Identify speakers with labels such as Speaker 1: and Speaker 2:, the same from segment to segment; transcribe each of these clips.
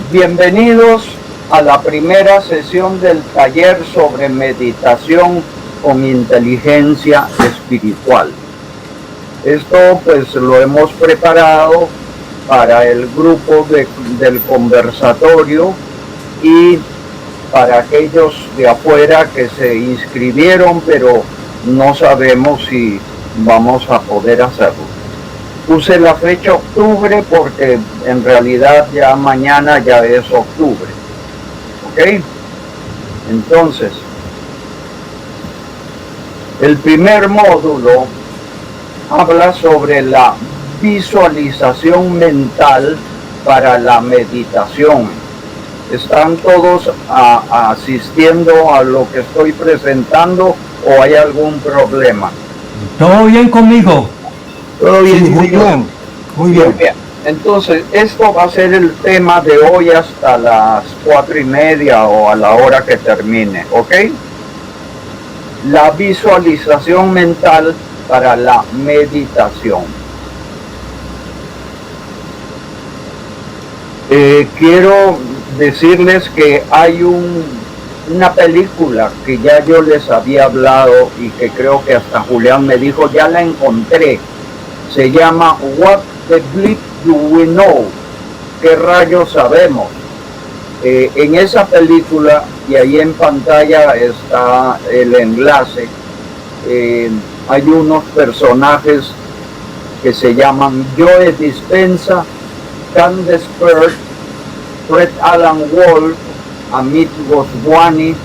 Speaker 1: Bienvenidos a la primera sesión del taller sobre meditación con inteligencia espiritual. Esto pues lo hemos preparado para el grupo del conversatorio y para aquellos de afuera que se inscribieron, pero no sabemos si vamos a poder hacerlo. Puse la fecha octubre porque en realidad ya mañana ya es octubre. ¿Ok? Entonces, el primer módulo habla sobre la visualización mental para la meditación. ¿Están todos asistiendo a lo que estoy presentando o hay algún problema?
Speaker 2: ¿Todo bien conmigo?
Speaker 1: Todo bien,
Speaker 2: sí, muy bien, muy bien.
Speaker 1: Entonces, esto va a ser el tema de hoy hasta las 4:30 o a la hora que termine, ¿ok? La visualización mental para la meditación. Quiero decirles que hay una película que ya yo les había hablado y que creo que hasta Julián me dijo, ya la encontré. Se llama What the Bleep Do We Know? ¿Qué rayos sabemos? En esa película, y ahí en pantalla está el enlace, hay unos personajes que se llaman Joe Dispenza, Candace Pert, Fred Alan Wolf, Amit Goswami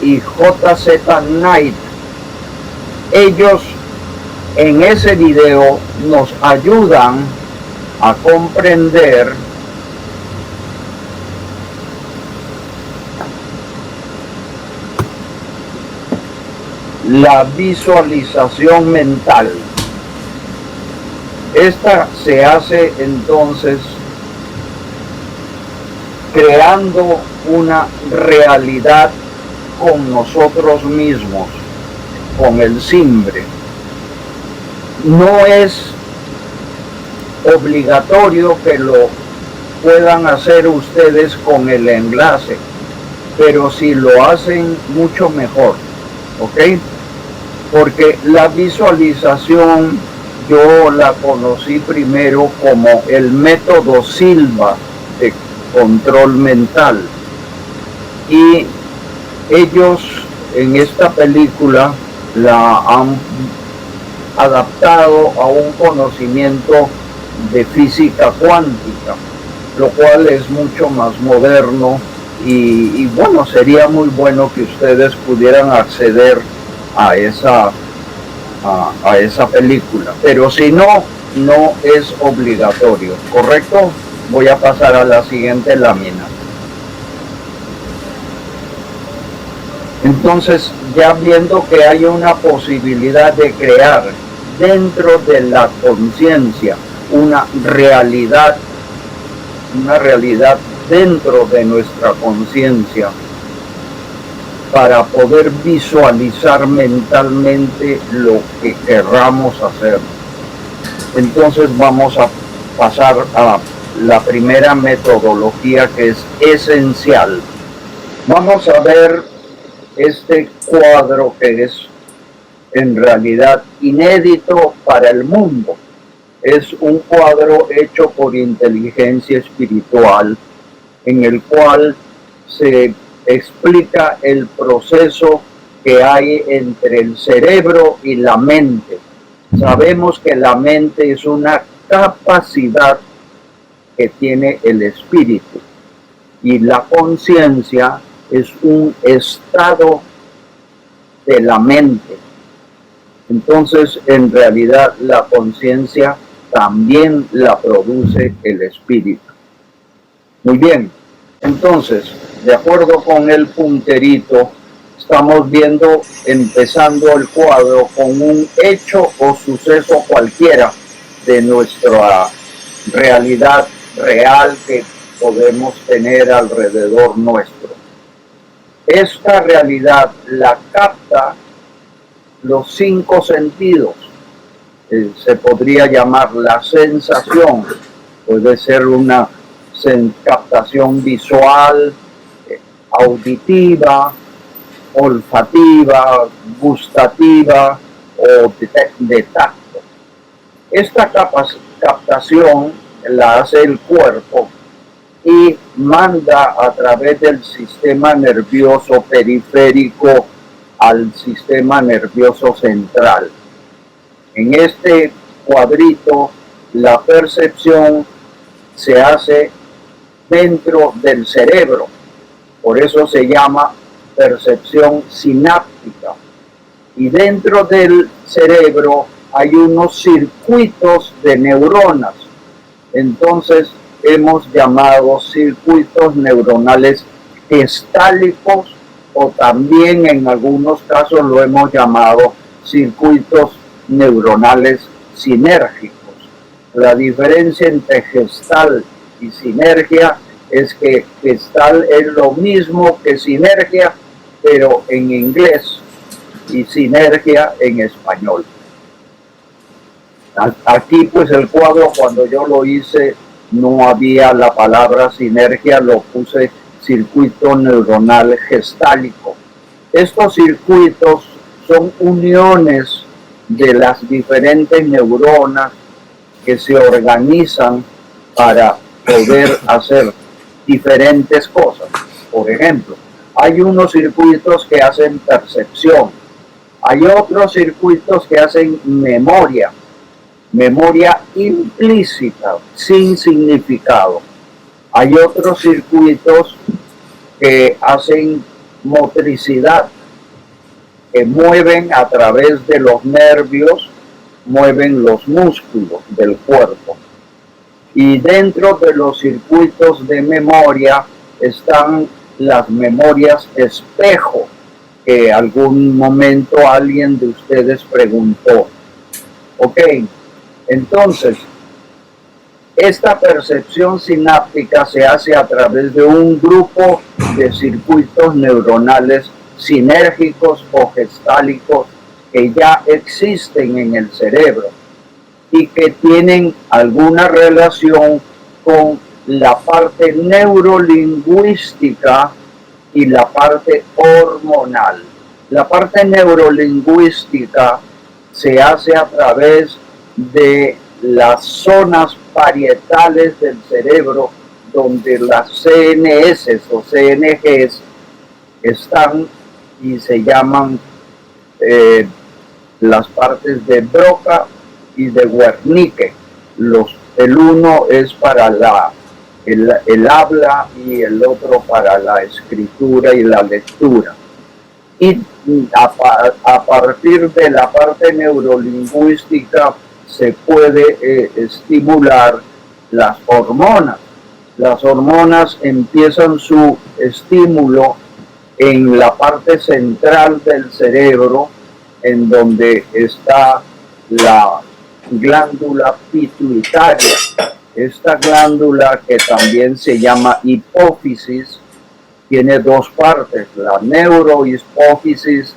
Speaker 1: y J.Z. Knight. Ellos en ese video nos ayudan a comprender la visualización mental. Esta se hace entonces creando una realidad con nosotros mismos, con el simbre. No es obligatorio que lo puedan hacer ustedes con el enlace, pero si lo hacen mucho mejor, ¿ok? Porque la visualización yo la conocí primero como el método Silva de control mental, y ellos en esta película la han adaptado a un conocimiento de física cuántica, lo cual es mucho más moderno y bueno, sería muy bueno que ustedes pudieran acceder a esa película, pero si no, no es obligatorio, ¿correcto? Voy a pasar a la siguiente lámina. Entonces, ya viendo que hay una posibilidad de crear dentro de la conciencia una realidad dentro de nuestra conciencia para poder visualizar mentalmente lo que querramos hacer. Entonces vamos a pasar a la primera metodología, que es esencial. Vamos a ver este cuadro que es en realidad inédito para el mundo. Es un cuadro hecho por inteligencia espiritual en el cual se explica el proceso que hay entre el cerebro y la mente. Sabemos que la mente es una capacidad que tiene el espíritu y la conciencia es un estado de la mente. Entonces, en realidad, la conciencia también la produce el espíritu. Muy bien, entonces, de acuerdo con el punterito, estamos viendo, empezando el cuadro con un hecho o suceso cualquiera de nuestra realidad real que podemos tener alrededor nuestro. Esta realidad la capta los 5 sentidos. Se podría llamar la sensación, puede ser una captación captación visual, auditiva, olfativa, gustativa o de tacto. Esta captación la hace el cuerpo y manda a través del sistema nervioso periférico al sistema nervioso central. En este cuadrito, la percepción se hace dentro del cerebro, por eso se llama percepción sináptica. Y dentro del cerebro hay unos circuitos de neuronas. Entonces hemos llamado circuitos neuronales gestálicos, o también en algunos casos lo hemos llamado circuitos neuronales sinérgicos. La diferencia entre gestal y sinergia es que gestal es lo mismo que sinergia, pero en inglés, y sinergia en español. Aquí pues el cuadro, cuando yo lo hice, no había la palabra sinergia, lo puse circuito neuronal gestálico. Estos circuitos son uniones de las diferentes neuronas que se organizan para poder hacer diferentes cosas. Por ejemplo, hay unos circuitos que hacen percepción, hay otros circuitos que hacen memoria implícita, sin significado. Hay otros circuitos que hacen motricidad, que mueven a través de los nervios, mueven los músculos del cuerpo. Y dentro de los circuitos de memoria están las memorias espejo, que algún momento alguien de ustedes preguntó. Ok, entonces, esta percepción sináptica se hace a través de un grupo de circuitos neuronales sinérgicos o gestálicos que ya existen en el cerebro y que tienen alguna relación con la parte neurolingüística y la parte hormonal. La parte neurolingüística se hace a través de las zonas parietales del cerebro donde las CNS o CNGs están y se llaman las partes de Broca y de Wernicke. El uno es para el habla y el otro para la escritura y la lectura. Y a partir de la parte neurolingüística se puede estimular las hormonas. Las hormonas empiezan su estímulo en la parte central del cerebro, en donde está la glándula pituitaria. Esta glándula, que también se llama hipófisis, tiene dos partes, la neurohipófisis,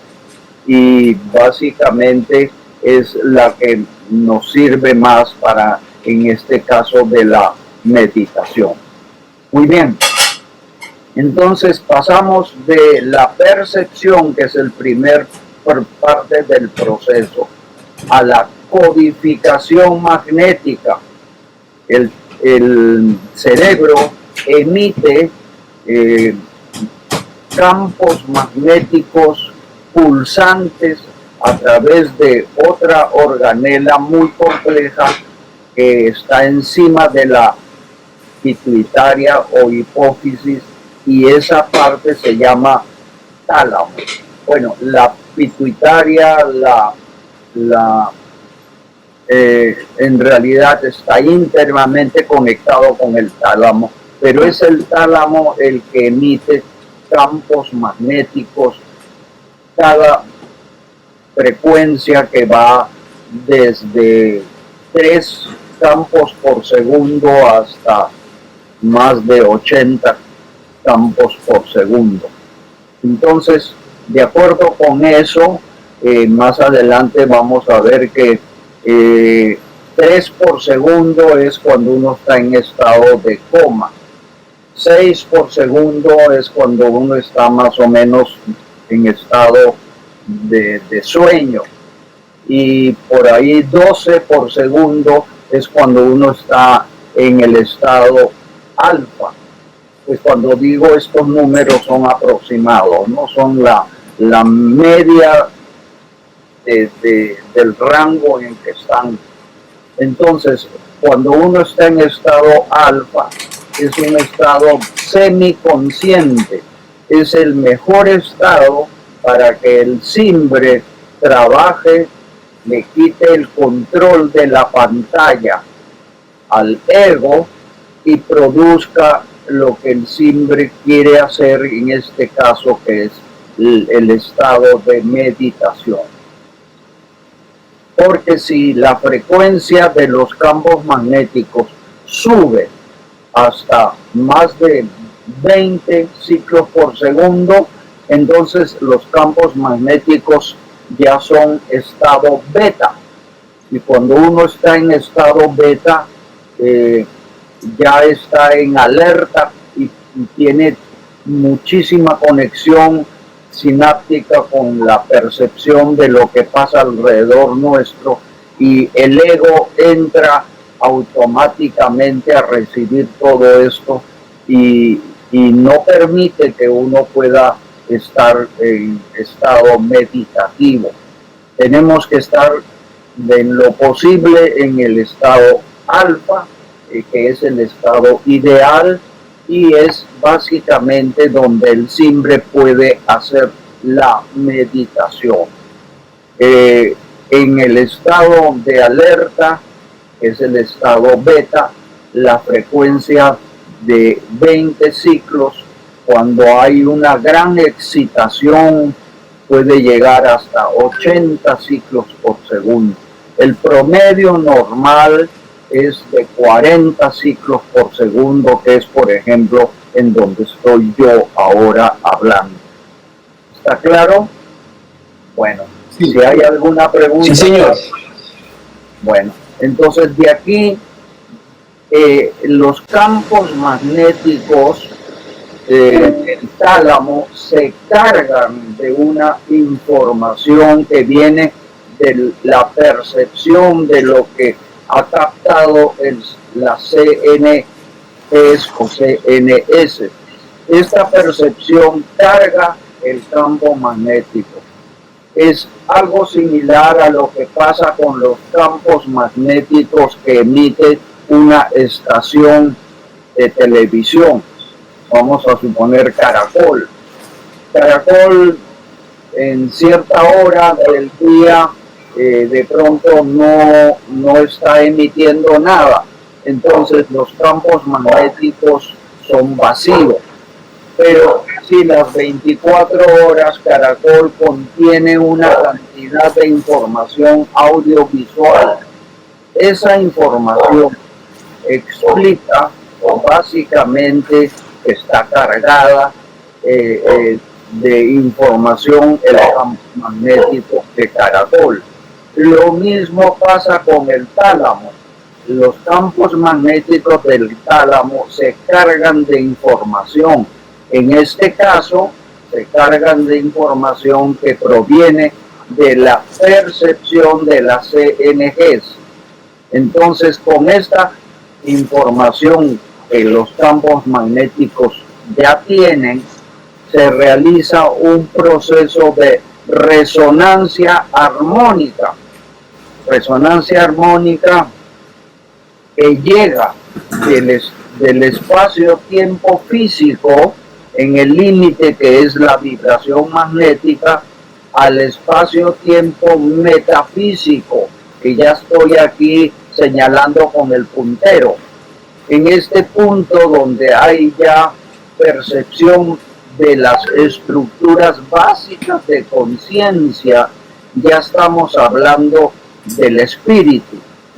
Speaker 1: y básicamente es la que nos sirve más para, en este caso, de la meditación. Muy bien, entonces pasamos de la percepción, que es el primer parte del proceso, a la codificación magnética. El cerebro emite campos magnéticos pulsantes a través de otra organela muy compleja que está encima de la pituitaria o hipófisis, y esa parte se llama tálamo. Bueno, la pituitaria en realidad está íntimamente conectado con el tálamo, pero es el tálamo el que emite campos magnéticos, cada frecuencia que va desde 3 campos por segundo hasta más de 80 campos por segundo. Entonces, de acuerdo con eso, más adelante vamos a ver que 3 por segundo es cuando uno está en estado de coma. 6 por segundo es cuando uno está más o menos en estado de sueño, y por ahí 12 por segundo es cuando uno está en el estado alfa. Pues cuando digo estos números son aproximados, no son la media del rango en que están. Entonces, cuando uno está en estado alfa, es un estado semiconsciente, es el mejor estado para que el simbre trabaje, le quite el control de la pantalla al ego y produzca lo que el simbre quiere hacer, en este caso que es el estado de meditación. Porque si la frecuencia de los campos magnéticos sube hasta más de 20 ciclos por segundo, entonces los campos magnéticos ya son estado beta. Y cuando uno está en estado beta, ya está en alerta y tiene muchísima conexión sináptica con la percepción de lo que pasa alrededor nuestro, y el ego entra automáticamente a recibir todo esto y no permite que uno pueda estar en estado meditativo. Tenemos que estar en lo posible en el estado alfa, que es el estado ideal, y es básicamente donde el simbre puede hacer la meditación. En el estado de alerta, que es el estado beta, la frecuencia de 20 ciclos, cuando hay una gran excitación, puede llegar hasta 80 ciclos por segundo. El promedio normal es de 40 ciclos por segundo, que es, por ejemplo, en donde estoy yo ahora hablando. ¿Está claro? Bueno, sí. Si hay alguna pregunta.
Speaker 3: Sí, señor.
Speaker 1: Bueno, entonces de aquí, los campos magnéticos del tálamo se cargan de una información que viene de la percepción de lo que ha captado la CNS o CNS. Esta percepción carga el campo magnético. Es algo similar a lo que pasa con los campos magnéticos que emite una estación de televisión. Vamos a suponer Caracol. Caracol en cierta hora del día de pronto no está emitiendo nada, entonces los campos magnéticos son vacíos. Pero si las 24 horas Caracol contiene una cantidad de información audiovisual, esa información explica básicamente que está cargada de información el campo magnético de Caracol. Lo mismo pasa con el tálamo. Los campos magnéticos del tálamo se cargan de información. En este caso, se cargan de información que proviene de la percepción de las CNGs. Entonces, con esta información que los campos magnéticos ya tienen, se realiza un proceso de resonancia armónica. Resonancia armónica que llega del espacio-tiempo físico, en el límite que es la vibración magnética, al espacio-tiempo metafísico, que ya estoy aquí señalando con el puntero. En este punto donde hay ya percepción de las estructuras básicas de conciencia, ya estamos hablando del espíritu.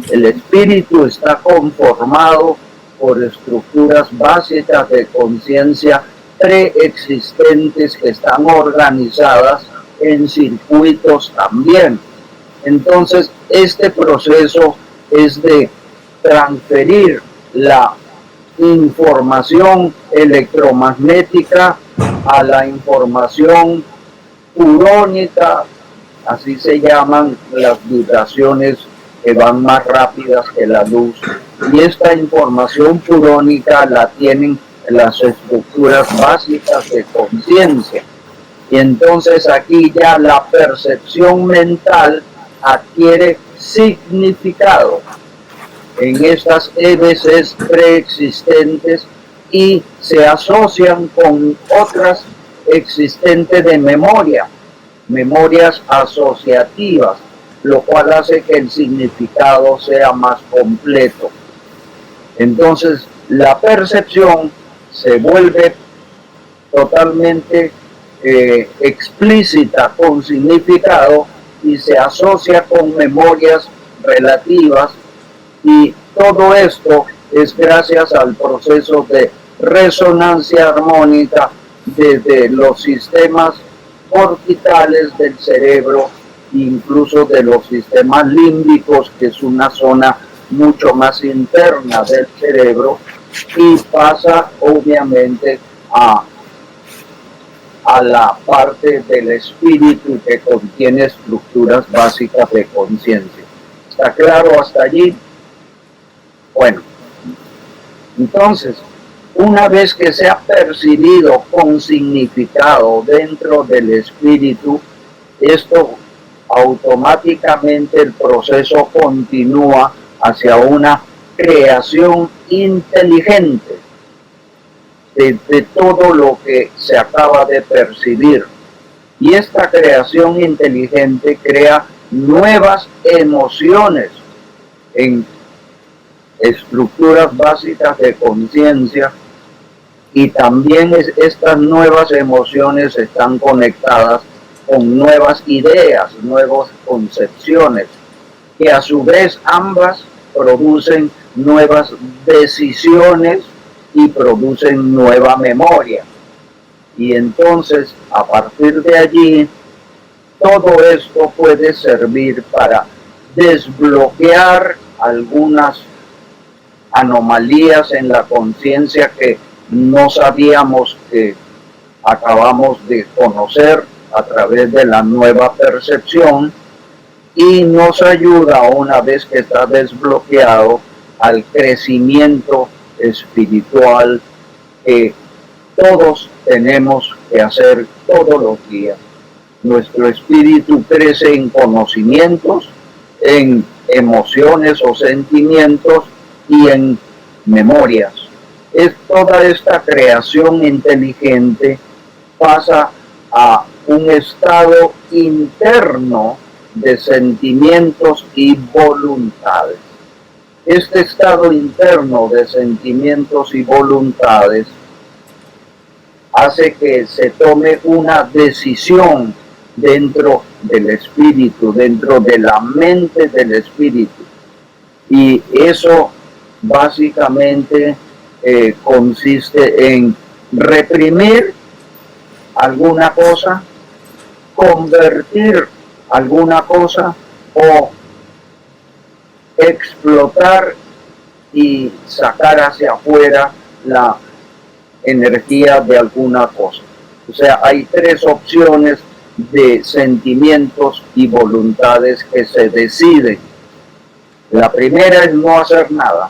Speaker 1: El espíritu está conformado por estructuras básicas de conciencia preexistentes que están organizadas en circuitos también. Entonces, este proceso es de transferir la información electromagnética a la información purónica, así se llaman las vibraciones que van más rápidas que la luz. Y esta información purónica la tienen las estructuras básicas de conciencia. Y entonces aquí ya la percepción mental adquiere significado en estas EBCs preexistentes y se asocian con otras existentes de memoria, memorias asociativas, lo cual hace que el significado sea más completo. Entonces, la percepción se vuelve totalmente explícita con significado y se asocia con memorias relativas, y todo esto es gracias al proceso de resonancia armónica desde los sistemas orbitales del cerebro, incluso de los sistemas límbicos, que es una zona mucho más interna del cerebro, y pasa obviamente a la parte del espíritu que contiene estructuras básicas de conciencia. ¿Está claro hasta allí? Bueno, entonces, una vez que se ha percibido con significado dentro del espíritu, esto automáticamente el proceso continúa hacia una creación inteligente de todo lo que se acaba de percibir. Y esta creación inteligente crea nuevas emociones en estructuras básicas de conciencia, y también estas nuevas emociones están conectadas con nuevas ideas, nuevas concepciones, que a su vez ambas producen nuevas decisiones y producen nueva memoria. Y entonces, a partir de allí, todo esto puede servir para desbloquear algunas anomalías en la conciencia que no sabíamos que acabamos de conocer a través de la nueva percepción, y nos ayuda, una vez que está desbloqueado, al crecimiento espiritual que todos tenemos que hacer todos los días. Nuestro espíritu crece en conocimientos, en emociones o sentimientos y en memorias. Es toda esta creación inteligente pasa a un estado interno de sentimientos y voluntades. Este estado interno de sentimientos y voluntades hace que se tome una decisión dentro del espíritu, dentro de la mente del espíritu. Y eso básicamente consiste en reprimir alguna cosa, convertir alguna cosa o explotar y sacar hacia afuera la energía de alguna cosa. O sea, hay tres opciones de sentimientos y voluntades que se deciden. La primera es no hacer nada.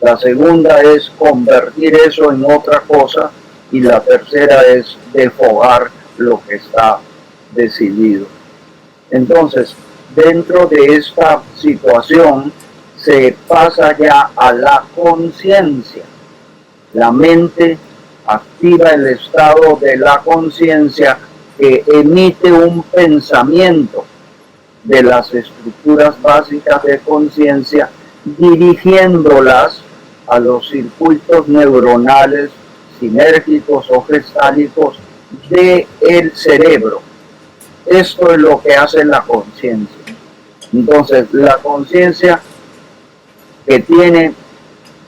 Speaker 1: La segunda es convertir eso en otra cosa. Y la tercera es desfogar lo que está decidido. Entonces, dentro de esta situación se pasa ya a la conciencia. La mente activa el estado de la conciencia que emite un pensamiento de las estructuras básicas de conciencia, dirigiéndolas a los circuitos neuronales sinérgicos o gestálicos del cerebro. Esto es lo que hace la conciencia. Entonces, la conciencia, que tiene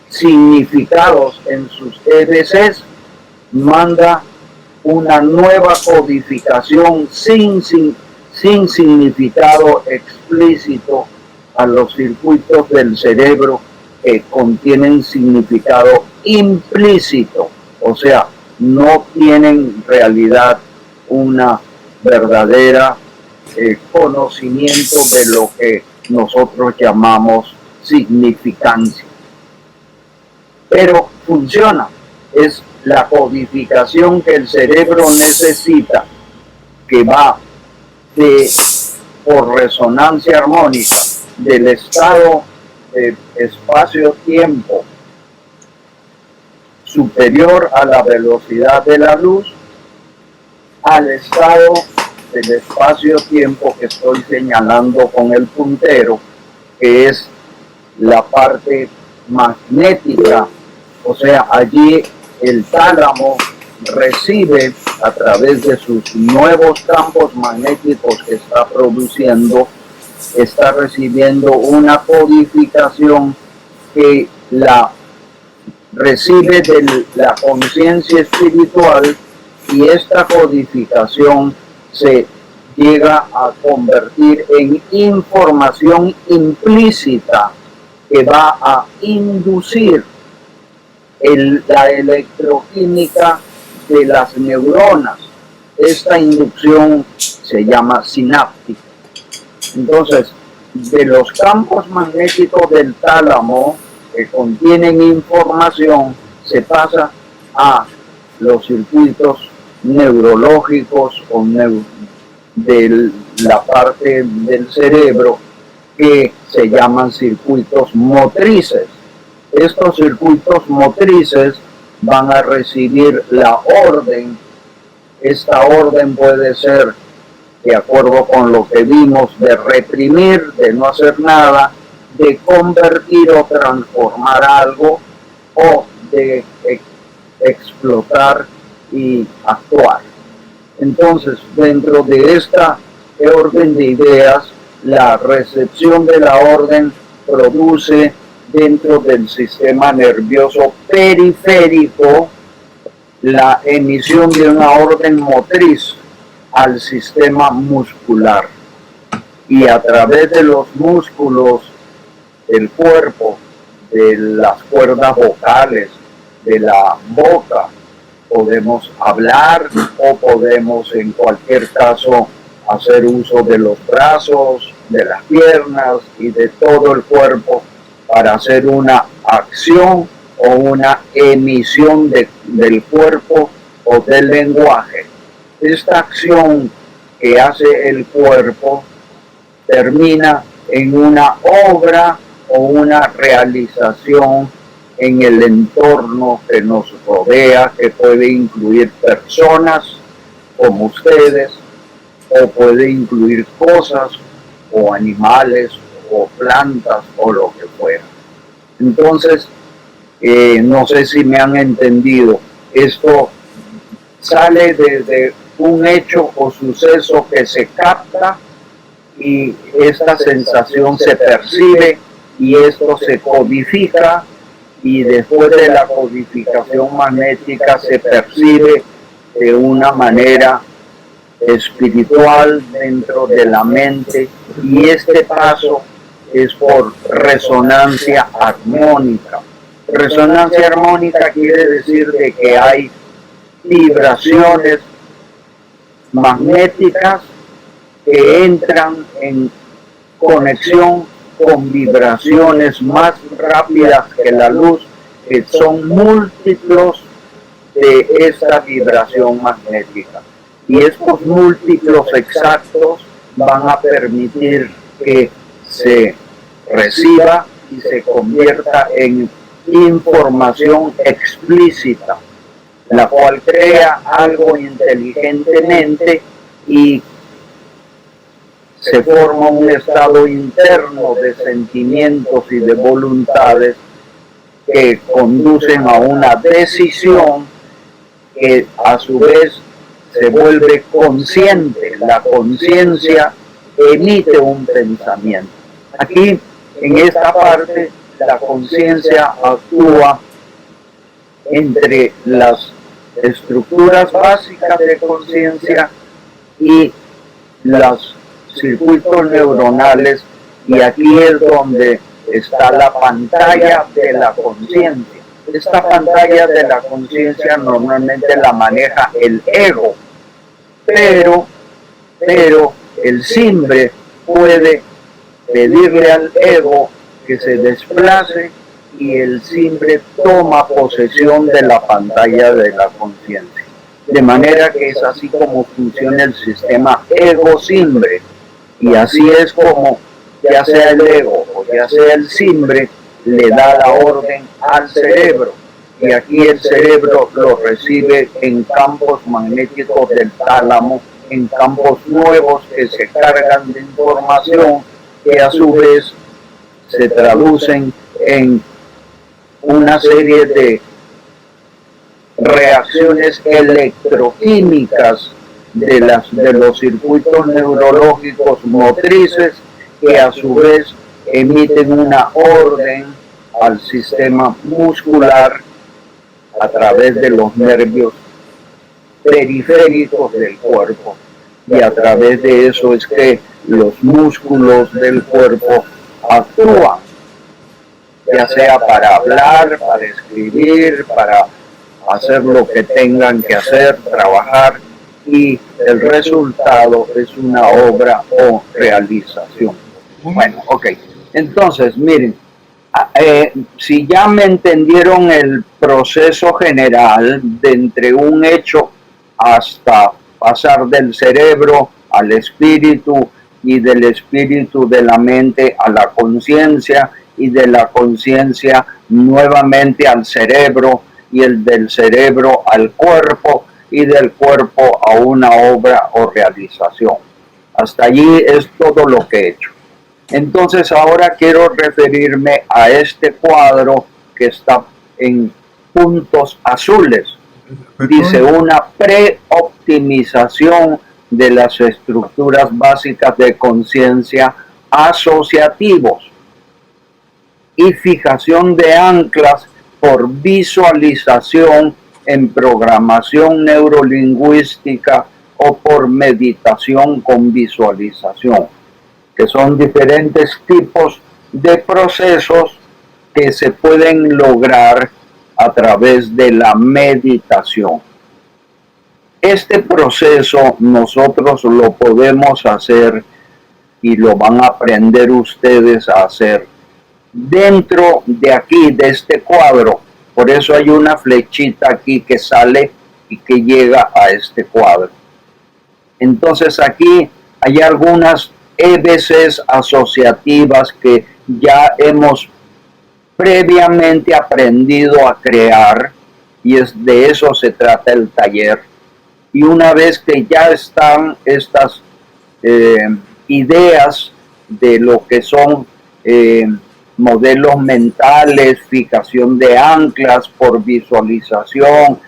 Speaker 1: significados en sus EBCs, manda una nueva codificación sin significado explícito a los circuitos del cerebro que contienen significado implícito, o sea, no tienen en realidad una verdadera conocimiento de lo que nosotros llamamos significancia. Pero funciona, es la codificación que el cerebro necesita, que va por resonancia armónica del estado de espacio-tiempo superior a la velocidad de la luz al estado del espacio-tiempo que estoy señalando con el puntero, que es la parte magnética, o sea, allí el tálamo recibe a través de sus nuevos campos magnéticos que está produciendo, está recibiendo una codificación que la recibe de la conciencia espiritual, y esta codificación se llega a convertir en información implícita que va a inducir la electroquímica de las neuronas. Esta inducción se llama sináptica. Entonces, de los campos magnéticos del tálamo que contienen información, se pasa a los circuitos neurológicos o de la parte del cerebro que se llaman circuitos motrices. Estos circuitos motrices van a recibir la orden. Esta orden puede ser, de acuerdo con lo que vimos, de reprimir, de no hacer nada, de convertir o transformar algo, o de explotar y actuar. Entonces, dentro de esta orden de ideas, la recepción de la orden produce dentro del sistema nervioso periférico la emisión de una orden motriz al sistema muscular, y a través de los músculos del cuerpo, de las cuerdas vocales, de la boca, podemos hablar, o podemos en cualquier caso hacer uso de los brazos, de las piernas y de todo el cuerpo para hacer una acción o una emisión del cuerpo o del lenguaje. Esta acción que hace el cuerpo termina en una obra o una realización en el entorno que nos rodea, que puede incluir personas como ustedes, o puede incluir cosas o animales o plantas o lo que fuera. Entonces, no sé si me han entendido, esto sale desde un hecho o suceso que se capta, y esta sensación se percibe, y esto se codifica, y después de la codificación magnética se percibe de una manera espiritual dentro de la mente, y este paso es por resonancia armónica. Resonancia armónica quiere decir de que hay vibraciones magnéticas que entran en conexión con vibraciones más rápidas que la luz, que son múltiplos de esa vibración magnética. Y estos múltiplos exactos van a permitir que se reciba y se convierta en información explícita, la cual crea algo inteligentemente y se forma un estado interno de sentimientos y de voluntades que conducen a una decisión que a su vez se vuelve consciente. La conciencia emite un pensamiento. Aquí, en esta parte, la conciencia actúa entre las estructuras básicas de conciencia y los circuitos neuronales, y aquí es donde está la pantalla de la conciencia. esta pantalla de la conciencia normalmente la maneja el ego, pero el simbre puede pedirle al ego que se desplace y el simbre toma posesión de la pantalla de la conciencia. De manera que es así como funciona el sistema ego-simbre. Y así es como, ya sea el ego o ya sea el simbre, le da la orden al cerebro. Y aquí el cerebro lo recibe en campos magnéticos del tálamo, en campos nuevos que se cargan de información que a su vez se traducen en una serie de reacciones electroquímicas de los circuitos neurológicos motrices que a su vez emiten una orden al sistema muscular a través de los nervios periféricos del cuerpo, y a través de eso es que los músculos del cuerpo actúan, ya sea para hablar, para escribir, para hacer lo que tengan que hacer, trabajar, y el resultado es una obra o realización. Bueno, ok. Entonces, miren, si ya me entendieron el proceso general de entre un hecho hasta pasar del cerebro al espíritu y del espíritu de la mente a la conciencia y de la conciencia nuevamente al cerebro y el del cerebro al cuerpo y del cuerpo a una obra o realización. Hasta allí es todo lo que he hecho. Entonces ahora quiero referirme a este cuadro que está en puntos azules. Dice una preoptimización de las estructuras básicas de conciencia asociativos y fijación de anclas por visualización en programación neurolingüística o por meditación con visualización, que son diferentes tipos de procesos que se pueden lograr a través de la meditación. Este proceso nosotros lo podemos hacer y lo van a aprender ustedes a hacer dentro de aquí, de este cuadro. Por eso hay una flechita aquí que sale y que llega a este cuadro. Entonces aquí hay algunas EBCs asociativas que ya hemos previamente aprendido a crear, y de eso se trata el taller. Y una vez que ya están estas ideas de lo que son modelos mentales, fijación de anclas por visualización,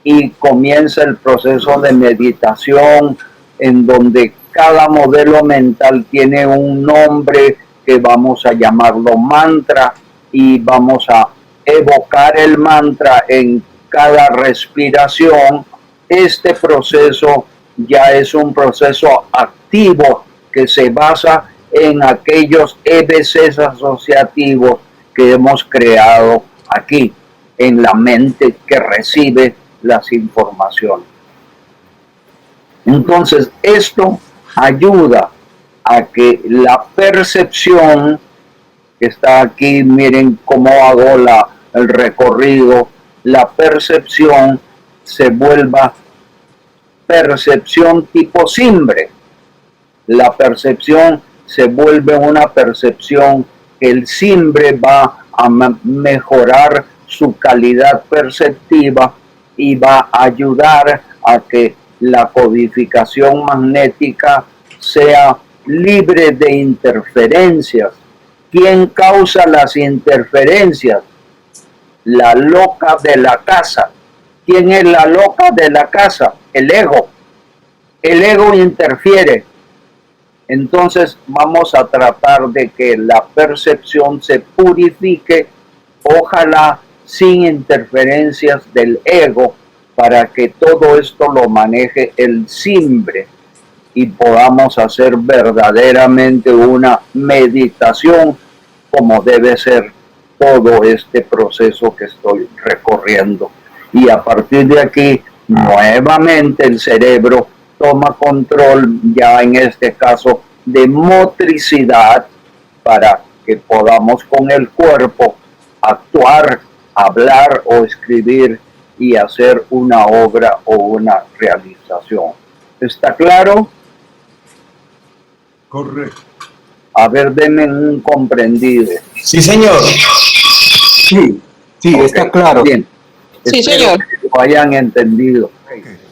Speaker 1: y comienza el proceso de meditación en donde cada modelo mental tiene un nombre que vamos a llamarlo mantra, y vamos a evocar el mantra en cada respiración. Este proceso ya es un proceso activo que se basa en aquellos EBCs asociativos que hemos creado aquí en la mente que recibe las informaciones. Entonces, esto ayuda a que la percepción que está aquí, miren cómo hago el recorrido, la percepción se vuelva percepción tipo simbre. La percepción se vuelve una percepción que el simbre va a mejorar su calidad perceptiva y va a ayudar a que la codificación magnética sea libre de interferencias. ¿Quién causa las interferencias? La loca de la casa. ¿Quién es la loca de la casa? El ego. El ego interfiere. Entonces vamos a tratar de que la percepción se purifique, ojalá sin interferencias del ego, para que todo esto lo maneje el simbre y podamos hacer verdaderamente una meditación como debe ser todo este proceso que estoy recorriendo. Y a partir de aquí, nuevamente el cerebro toma control, ya en este caso, de motricidad, para que podamos con el cuerpo actuar, hablar o escribir y hacer una obra o una realización. ¿Está claro?
Speaker 2: Correcto.
Speaker 1: A ver, denme un comprendido.
Speaker 3: Sí, señor.
Speaker 2: Sí,
Speaker 1: Okay,
Speaker 2: está claro.
Speaker 1: Bien.
Speaker 4: Sí,
Speaker 1: Espero
Speaker 4: señor.
Speaker 1: que lo hayan entendido.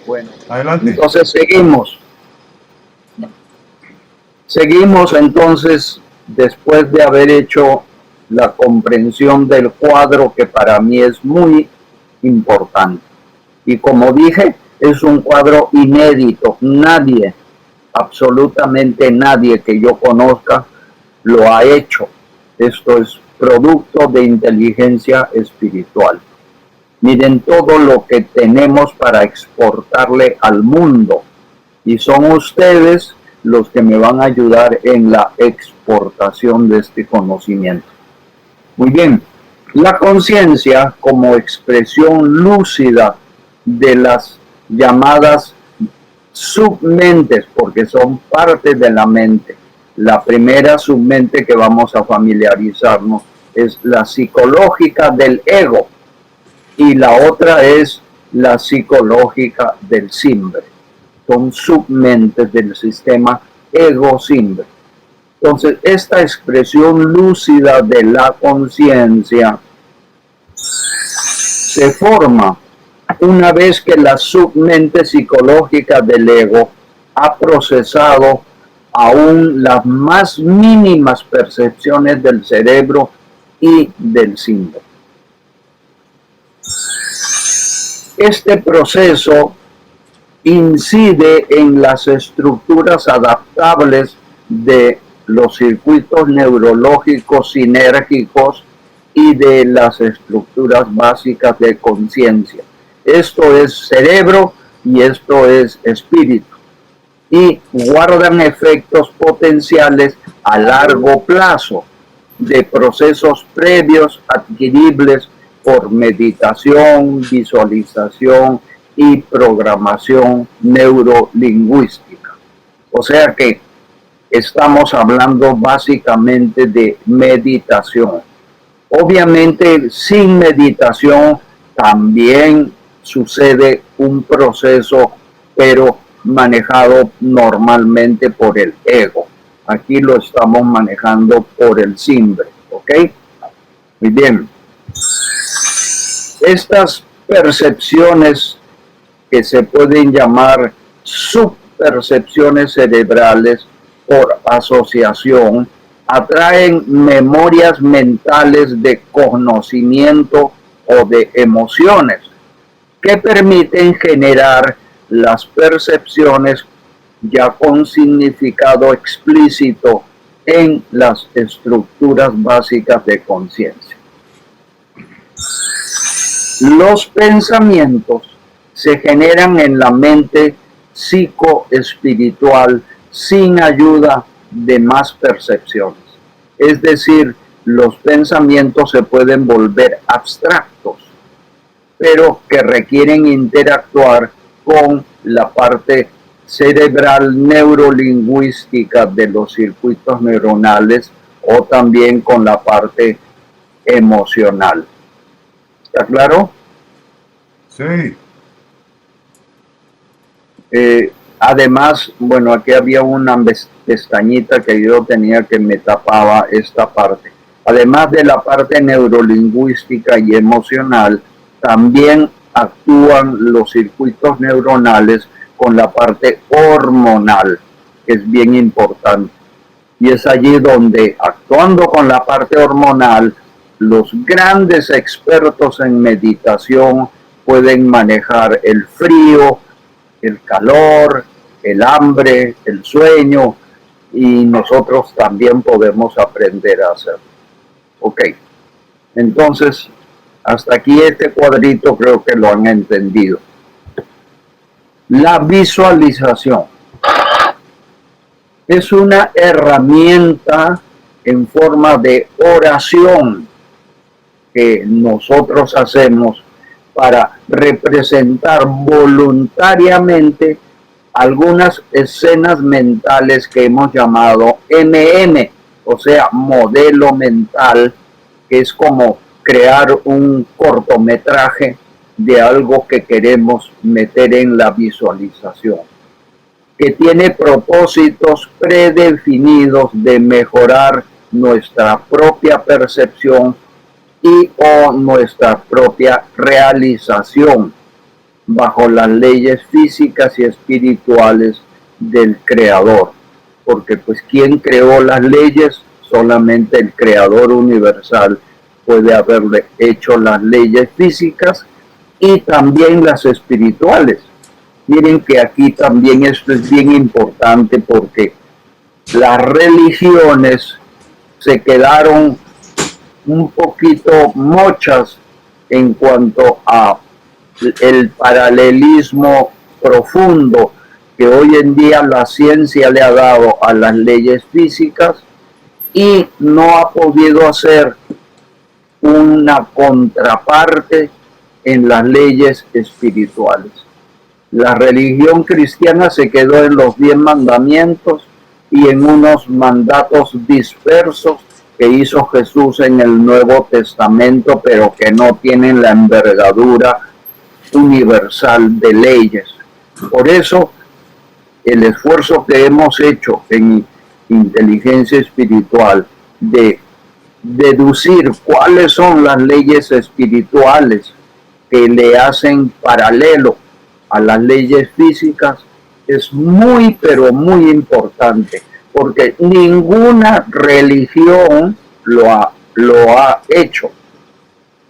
Speaker 1: Bueno,
Speaker 2: Adelante.
Speaker 1: entonces seguimos entonces, después de haber hecho la comprensión del cuadro, que para mí es muy importante. Y como dije, es un cuadro inédito. Nadie, absolutamente nadie que yo conozca, lo ha hecho. Esto es producto de inteligencia espiritual. Miren todo lo que tenemos para exportarle al mundo. Y son ustedes los que me van a ayudar en la exportación de este conocimiento. Muy bien. La conciencia como expresión lúcida de las llamadas submentes, porque son parte de la mente. La primera submente que vamos a familiarizarnos es la psicológica del ego y la otra es la psicológica del simbre. Son submentes del sistema ego-simbre. Entonces, esta expresión lúcida de la conciencia se forma una vez que la submente psicológica del ego ha procesado aún las más mínimas percepciones del cerebro y del símbolo. Este proceso incide en las estructuras adaptables de los circuitos neurológicos sinérgicos y de las estructuras básicas de conciencia. Esto es cerebro y esto es espíritu. Y guardan efectos potenciales a largo plazo de procesos previos adquiribles por meditación, visualización y programación neurolingüística. O sea que estamos hablando básicamente de meditación. Obviamente, sin meditación también sucede un proceso, pero manejado normalmente por el ego. Aquí lo estamos manejando por el simbre, ¿ok? Muy bien. Estas percepciones que se pueden llamar subpercepciones cerebrales por asociación atraen memorias mentales de conocimiento o de emociones que permiten generar las percepciones ya con significado explícito en las estructuras básicas de conciencia. Los pensamientos se generan en la mente psicoespiritual sin ayuda de más percepciones. Es decir, los pensamientos se pueden volver abstractos, pero que requieren interactuar con la parte cerebral neurolingüística de los circuitos neuronales o también con la parte emocional. ¿Está claro?
Speaker 2: Sí.
Speaker 1: Además, bueno, aquí había una pestañita que yo tenía que me tapaba esta parte. Además de la parte neurolingüística y emocional, también actúan los circuitos neuronales con la parte hormonal, que es bien importante. Y es allí donde, actuando con la parte hormonal, los grandes expertos en meditación pueden manejar el frío, el calor, el hambre, el sueño, y nosotros también podemos aprender a hacerlo. Ok, entonces, hasta aquí este cuadrito creo que lo han entendido. La visualización es una herramienta en forma de oración que nosotros hacemos para representar voluntariamente algunas escenas mentales que hemos llamado MM, o sea, modelo mental, que es como crear un cortometraje de algo que queremos meter en la visualización, que tiene propósitos predefinidos de mejorar nuestra propia percepción y o nuestra propia realización bajo las leyes físicas y espirituales del Creador. Porque pues ¿quién creó las leyes? Solamente el Creador universal puede haberle hecho las leyes físicas y también las espirituales. Miren que aquí también esto es bien importante porque las religiones se quedaron un poquito mochas en cuanto a el paralelismo profundo que hoy en día la ciencia le ha dado a las leyes físicas y no ha podido hacer una contraparte en las leyes espirituales. La religión cristiana se quedó en los 10 mandamientos y en unos mandatos dispersos que hizo Jesús en el Nuevo Testamento, pero que no tienen la envergadura universal de leyes. Por eso, el esfuerzo que hemos hecho en inteligencia espiritual de deducir cuáles son las leyes espirituales que le hacen paralelo a las leyes físicas es muy, pero muy importante, porque ninguna religión lo ha hecho.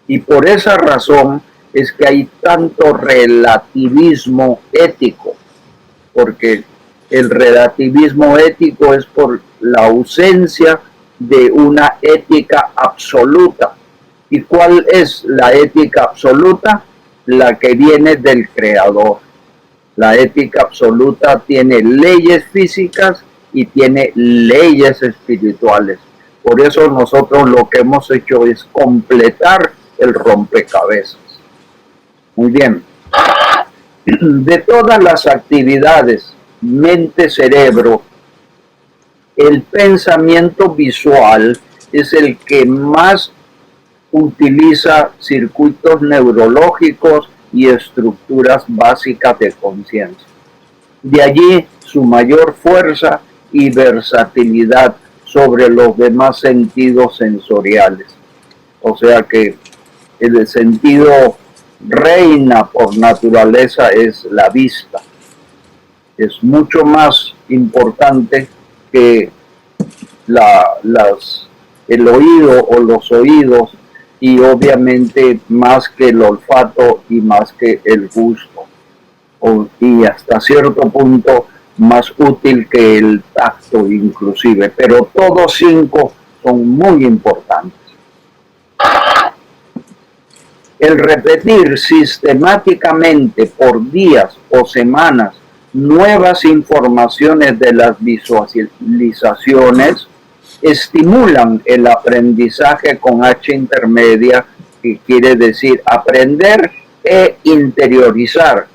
Speaker 1: Y por esa razón es que hay tanto relativismo ético, porque el relativismo ético es por la ausencia de una ética absoluta. ¿Y cuál es la ética absoluta? La que viene del Creador. La ética absoluta tiene leyes físicas y tiene leyes espirituales. Por eso nosotros lo que hemos hecho es completar el rompecabezas. Muy bien. De todas las actividades, mente-cerebro, el pensamiento visual es el que más utiliza circuitos neurológicos y estructuras básicas de conciencia. De allí su mayor fuerza y versatilidad sobre los demás sentidos sensoriales. O sea que el sentido reina por naturaleza es la vista. Es mucho más importante que el oído o los oídos, y obviamente más que el olfato y más que el gusto, y hasta cierto punto más útil que el tacto inclusive, pero todos 5 son muy importantes. El repetir sistemáticamente por días o semanas nuevas informaciones de las visualizaciones estimulan el aprendizaje con H intermedia, que quiere decir aprender e interiorizar.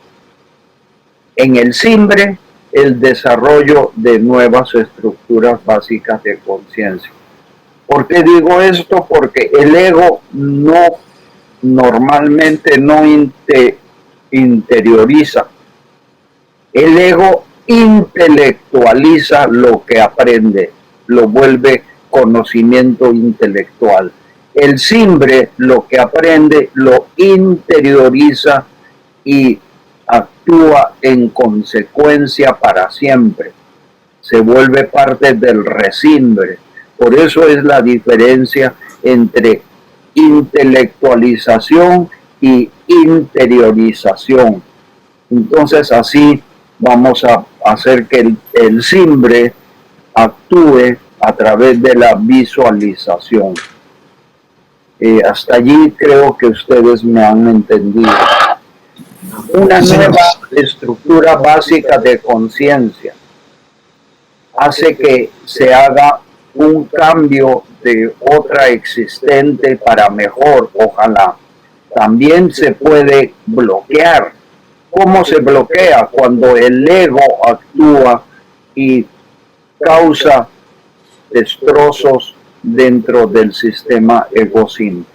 Speaker 1: En el SIMBRE, el desarrollo de nuevas estructuras básicas de conciencia. ¿Por qué digo esto? Porque el ego normalmente no interioriza. El ego intelectualiza lo que aprende, lo vuelve conocimiento intelectual. El SIMBRE lo que aprende lo interioriza y actúa en consecuencia para siempre. Se vuelve parte del resimbre. Por eso es la diferencia entre intelectualización y interiorización. Entonces así vamos a hacer que el SIMBRE actúe a través de la visualización. Hasta allí creo que ustedes me han entendido. Una nueva estructura básica de conciencia hace que se haga un cambio de otra existente para mejor, ojalá. También se puede bloquear. ¿Cómo se bloquea? Cuando el ego actúa y causa destrozos dentro del sistema egocín.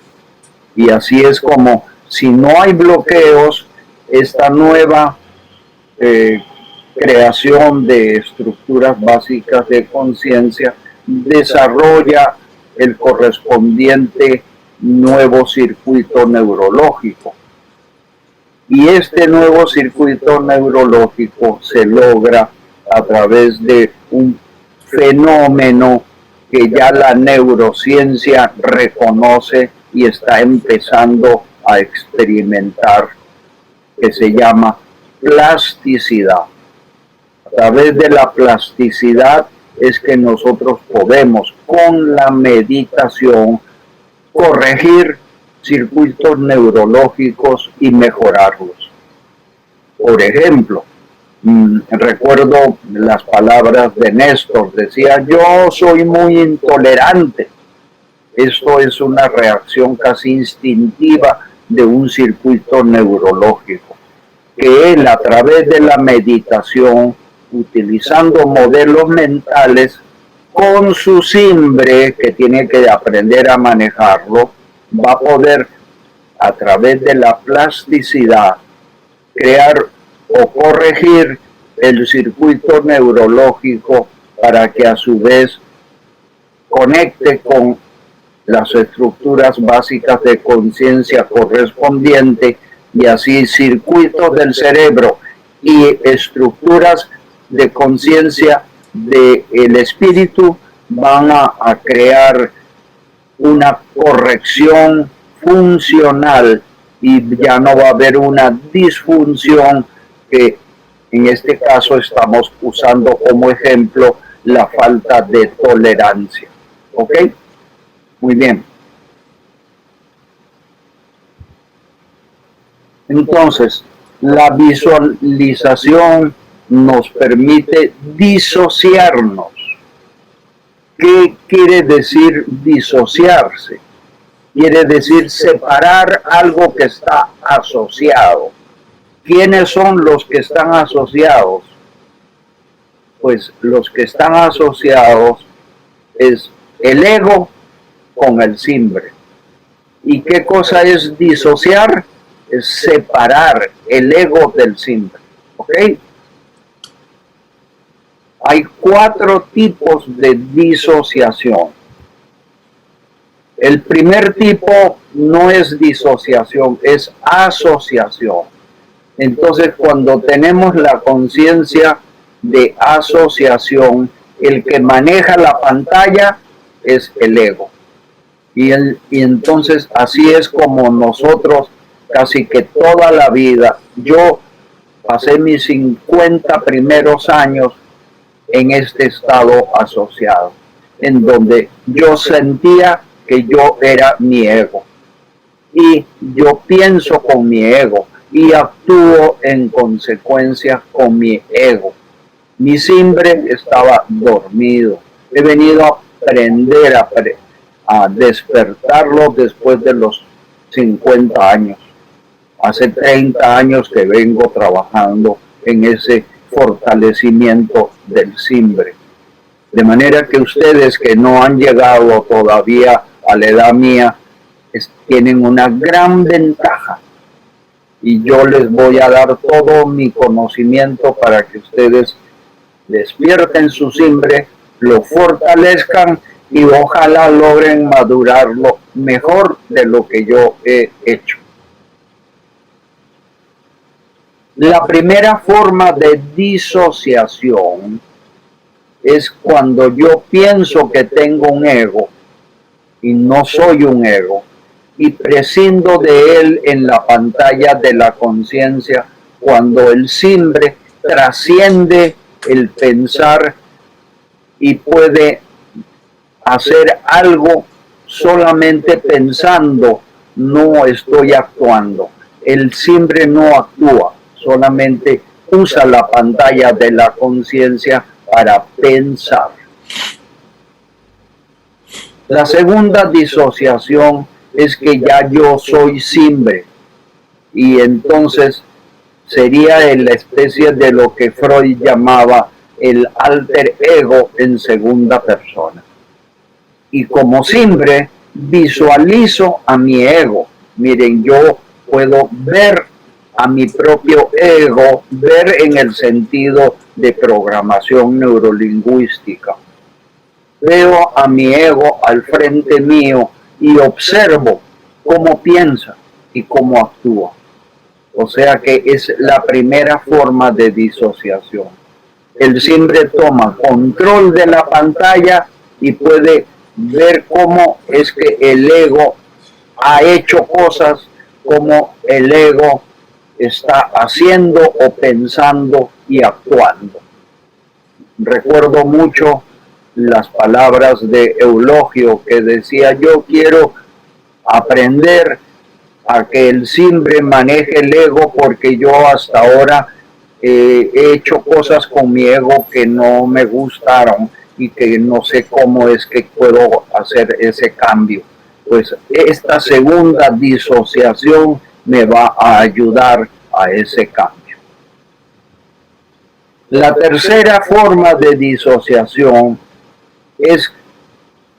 Speaker 1: Y así es como, si no hay bloqueos, esta nueva creación de estructuras básicas de conciencia desarrolla el correspondiente nuevo circuito neurológico. Y este nuevo circuito neurológico se logra a través de un fenómeno que ya la neurociencia reconoce y está empezando a experimentar, que se llama plasticidad. A través de la plasticidad es que nosotros podemos, con la meditación, corregir circuitos neurológicos y mejorarlos. Por ejemplo, recuerdo las palabras de Néstor, decía: yo soy muy intolerante. Esto es una reacción casi instintiva de un circuito neurológico, que él, a través de la meditación, utilizando modelos mentales, con su simbre, que tiene que aprender a manejarlo, va a poder, a través de la plasticidad, crear o corregir el circuito neurológico para que a su vez conecte con las estructuras básicas de conciencia correspondiente, y así circuitos del cerebro y estructuras de conciencia del espíritu van a crear una corrección funcional, y ya no va a haber una disfunción, que en este caso estamos usando como ejemplo la falta de tolerancia. ¿Ok? Muy bien. Entonces, la visualización nos permite disociarnos. ¿Qué quiere decir disociarse? Quiere decir separar algo que está asociado. ¿Quiénes son los que están asociados? Pues los que están asociados es el ego con el simbre. ¿Y qué cosa es disociar? Es separar el ego del simbre. ¿Ok? Hay 4 tipos de disociación. El primer tipo no es disociación, es asociación. Entonces, cuando tenemos la conciencia de asociación, el que maneja la pantalla es el ego. Y entonces así es como nosotros casi que toda la vida, yo pasé mis 50 primeros años en este estado asociado, en donde yo sentía que yo era mi ego, y yo pienso con mi ego y actúo en consecuencia con mi ego. Mi simbre estaba dormido. He venido a aprender a despertarlo después de los 50 años. Hace 30 años que vengo trabajando en ese fortalecimiento del simbre. De manera que ustedes que no han llegado todavía a la edad mía, tienen una gran ventaja. Y yo les voy a dar todo mi conocimiento para que ustedes despierten su simbre, lo fortalezcan y ojalá logren madurarlo mejor de lo que yo he hecho. La primera forma de disociación es cuando yo pienso que tengo un ego y no soy un ego, y prescindo de él en la pantalla de la conciencia, cuando el simbre trasciende el pensar y puede hacer algo solamente pensando, no estoy actuando. El simbre no actúa, solamente usa la pantalla de la conciencia para pensar. La segunda disociación es que ya yo soy simbre y entonces sería la especie de lo que Freud llamaba el alter ego en segunda persona. Y como simbre visualizo a mi ego. Miren, yo puedo ver a mi propio ego, ver en el sentido de programación neurolingüística. Veo a mi ego al frente mío y observo cómo piensa y cómo actúa. O sea que es la primera forma de disociación. El simbre toma control de la pantalla y puede ver cómo es que el ego ha hecho cosas, cómo el ego está haciendo o pensando y actuando. Recuerdo mucho las palabras de Eulogio que decía: yo quiero aprender a que el simbre maneje el ego porque yo hasta ahora he hecho cosas con mi ego que no me gustaron y que no sé cómo es que puedo hacer ese cambio. Pues esta segunda disociación me va a ayudar a ese cambio. La tercera forma de disociación es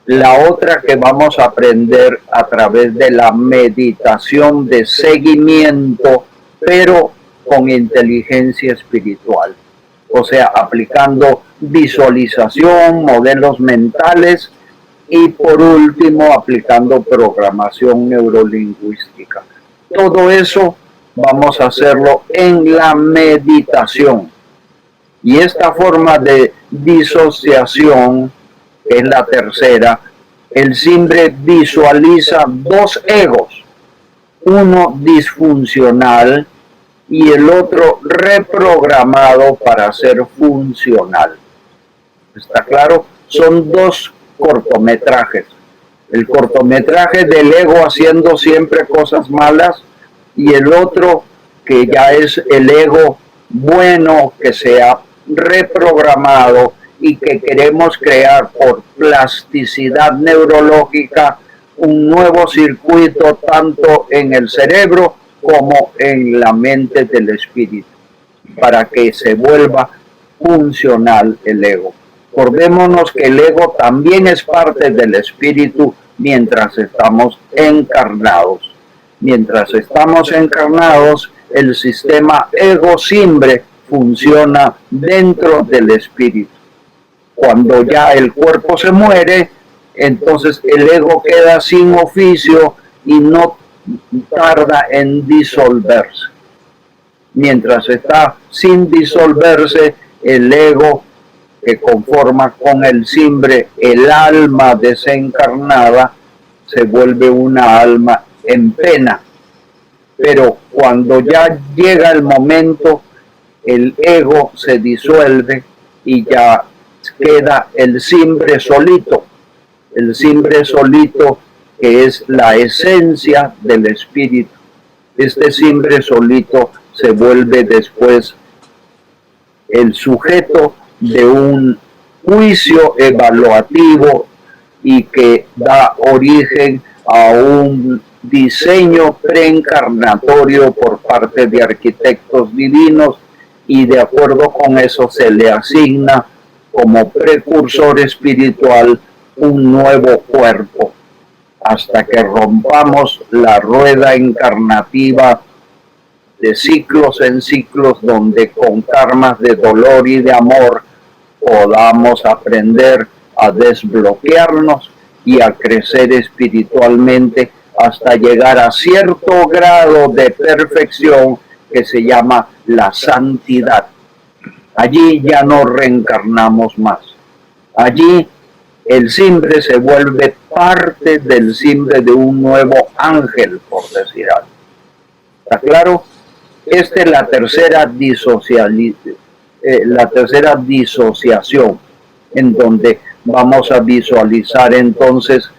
Speaker 1: la otra que vamos a aprender a través de la meditación de seguimiento, pero con inteligencia espiritual. O sea, aplicando visualización, modelos mentales y por último aplicando programación neurolingüística. Todo eso vamos a hacerlo en la meditación. Y esta forma de disociación es la tercera. El simbre visualiza dos egos, uno disfuncional y el otro reprogramado para ser funcional. ¿Está claro? Son dos cortometrajes. El cortometraje del ego haciendo siempre cosas malas y el otro que ya es el ego bueno que se ha reprogramado y que queremos crear por plasticidad neurológica un nuevo circuito tanto en el cerebro como en la mente del espíritu para que se vuelva funcional el ego. Acordémonos que el ego también es parte del espíritu mientras estamos encarnados. Mientras estamos encarnados, el sistema ego-simbre funciona dentro del espíritu. Cuando ya el cuerpo se muere, entonces el ego queda sin oficio y no tarda en disolverse. Mientras está sin disolverse, el ego que conforma con el simbre el alma desencarnada se vuelve una alma en pena. Pero cuando ya llega el momento, el ego se disuelve y ya queda el simbre solito que es la esencia del espíritu. Este simbre solito se vuelve después el sujeto de un juicio evaluativo y que da origen a un diseño preencarnatorio por parte de arquitectos divinos y de acuerdo con eso se le asigna como precursor espiritual un nuevo cuerpo hasta que rompamos la rueda encarnativa de ciclos en ciclos donde con karmas de dolor y de amor podamos aprender a desbloquearnos y a crecer espiritualmente hasta llegar a cierto grado de perfección que se llama la santidad. Allí ya no reencarnamos más. Allí el simbre se vuelve parte del simbre de un nuevo ángel, por decir algo. ¿Está claro? Esta es la tercera disociación, en donde vamos a visualizar entonces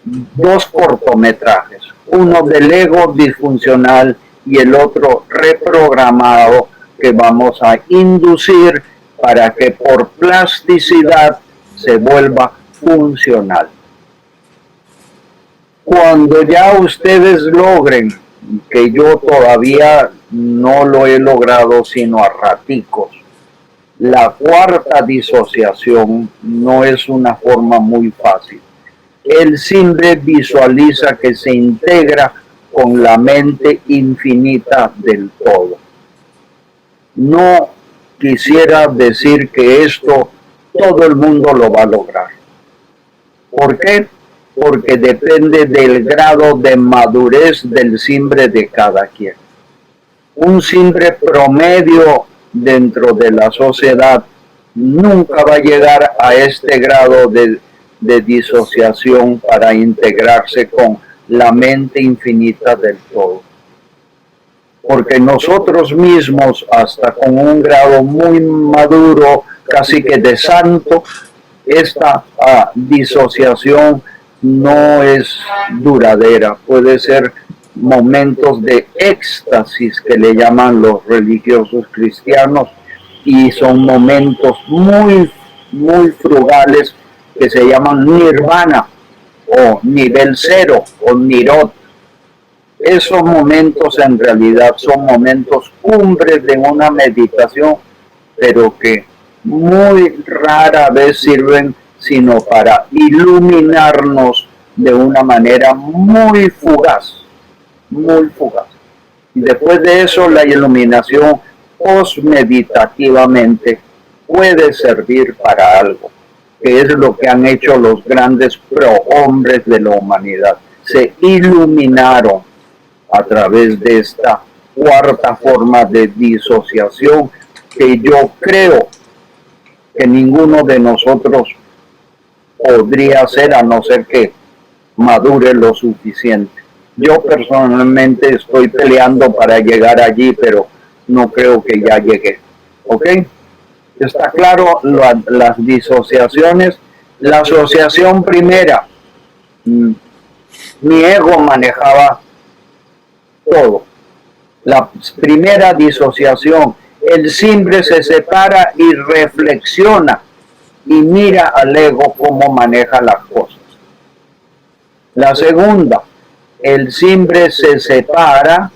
Speaker 1: dos cortometrajes, uno del ego disfuncional y el otro reprogramado que vamos a inducir para que por plasticidad se vuelva funcional. Cuando ya ustedes logren, que yo todavía no lo he logrado sino a raticos, la cuarta disociación no es una forma muy fácil. Él siempre visualiza que se integra con la mente infinita del todo. No quisiera decir que esto todo el mundo lo va a lograr. ¿Por qué? Porque depende del grado de madurez del simbre de cada quien. Un simbre promedio dentro de la sociedad nunca va a llegar a este grado de disociación para integrarse con la mente infinita del todo. Porque nosotros mismos, hasta con un grado muy maduro, casi que de santo, esta disociación no es duradera. Puede ser momentos de éxtasis que le llaman los religiosos cristianos, y son momentos muy frugales que se llaman nirvana o nivel cero o nirot. Esos momentos en realidad son momentos cumbres de una meditación, pero que muy rara vez sirven sino para iluminarnos de una manera muy fugaz. Y después de eso, la iluminación post-meditativamente puede servir para algo, que es lo que han hecho los grandes prohombres de la humanidad. Se iluminaron a través de esta cuarta forma de disociación, que yo creo que ninguno de nosotros podría hacer a no ser que madure lo suficiente. Yo personalmente estoy peleando para llegar allí, pero no creo que ya llegué. ¿Ok? ¿Está claro las disociaciones? La asociación primera, mi ego manejaba todo. La primera disociación, el simbre se separa y reflexiona y mira al ego cómo maneja las cosas. La segunda, el simbre se separa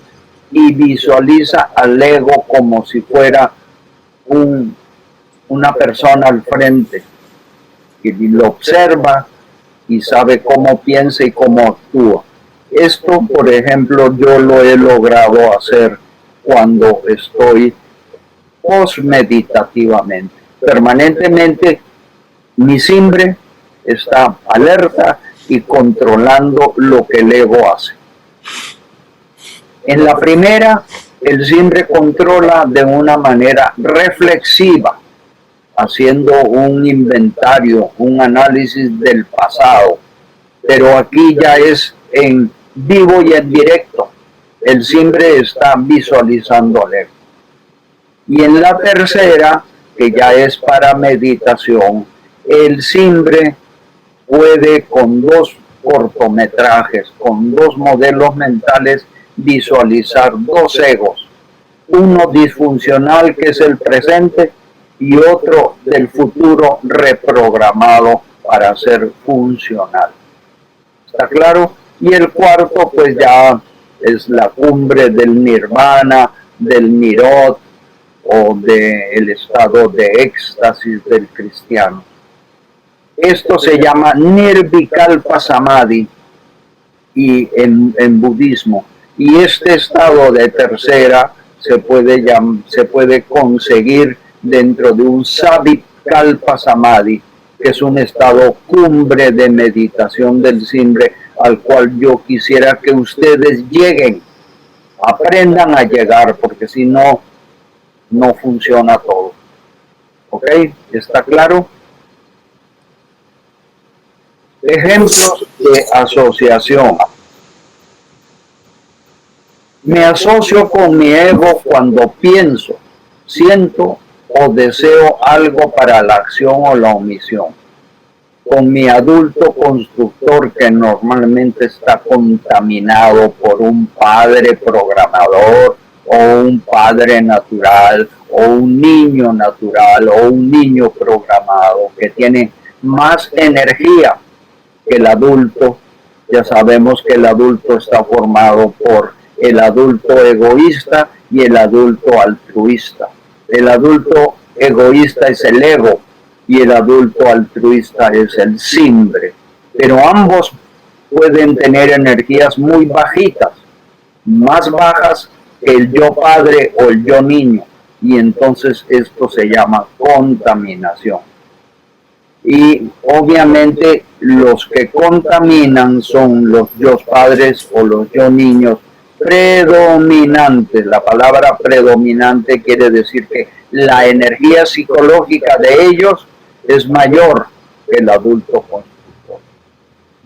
Speaker 1: y visualiza al ego como si fuera una persona al frente, y lo observa y sabe cómo piensa y cómo actúa. Esto, por ejemplo, yo lo he logrado hacer cuando estoy post-meditativamente. Permanentemente mi simbre está alerta y controlando lo que el ego hace. En la primera, el simbre controla de una manera reflexiva, haciendo un inventario, un análisis del pasado. Pero aquí ya es en vivo y en directo. El simbre está visualizando al ego. Y en la tercera, que ya es para meditación, el simbre puede con dos cortometrajes, con dos modelos mentales, visualizar dos egos. Uno disfuncional, que es el presente, y otro del futuro reprogramado para ser funcional. ¿Está claro? Y el cuarto, pues ya es la cumbre del nirvana, del nirot, o del estado de éxtasis del cristiano. Esto se llama Nirvikalpa Samadhi y en budismo. Y este estado de tercera se puede conseguir dentro de un Savikalpa Samadhi, que es un estado cumbre de meditación del simbre, al cual yo quisiera que ustedes lleguen, aprendan a llegar, porque si no, no funciona todo. ¿Ok? ¿Está claro? Ejemplos de asociación. Me asocio con mi ego cuando pienso, siento o deseo algo para la acción o la omisión. Con mi adulto constructor, que normalmente está contaminado por un padre programador o un padre natural o un niño natural o un niño programado que tiene más energía que el adulto, Ya sabemos que el adulto está formado por el adulto egoísta y el adulto altruista. El adulto egoísta es el ego y el adulto altruista es el simbre. Pero ambos pueden tener energías muy bajitas, más bajas que el yo padre o el yo niño. Y entonces esto se llama contaminación. Y obviamente los que contaminan son los yo padres o los yo niños predominantes. La palabra predominante quiere decir que la energía psicológica de ellos es mayor que el adulto constructor.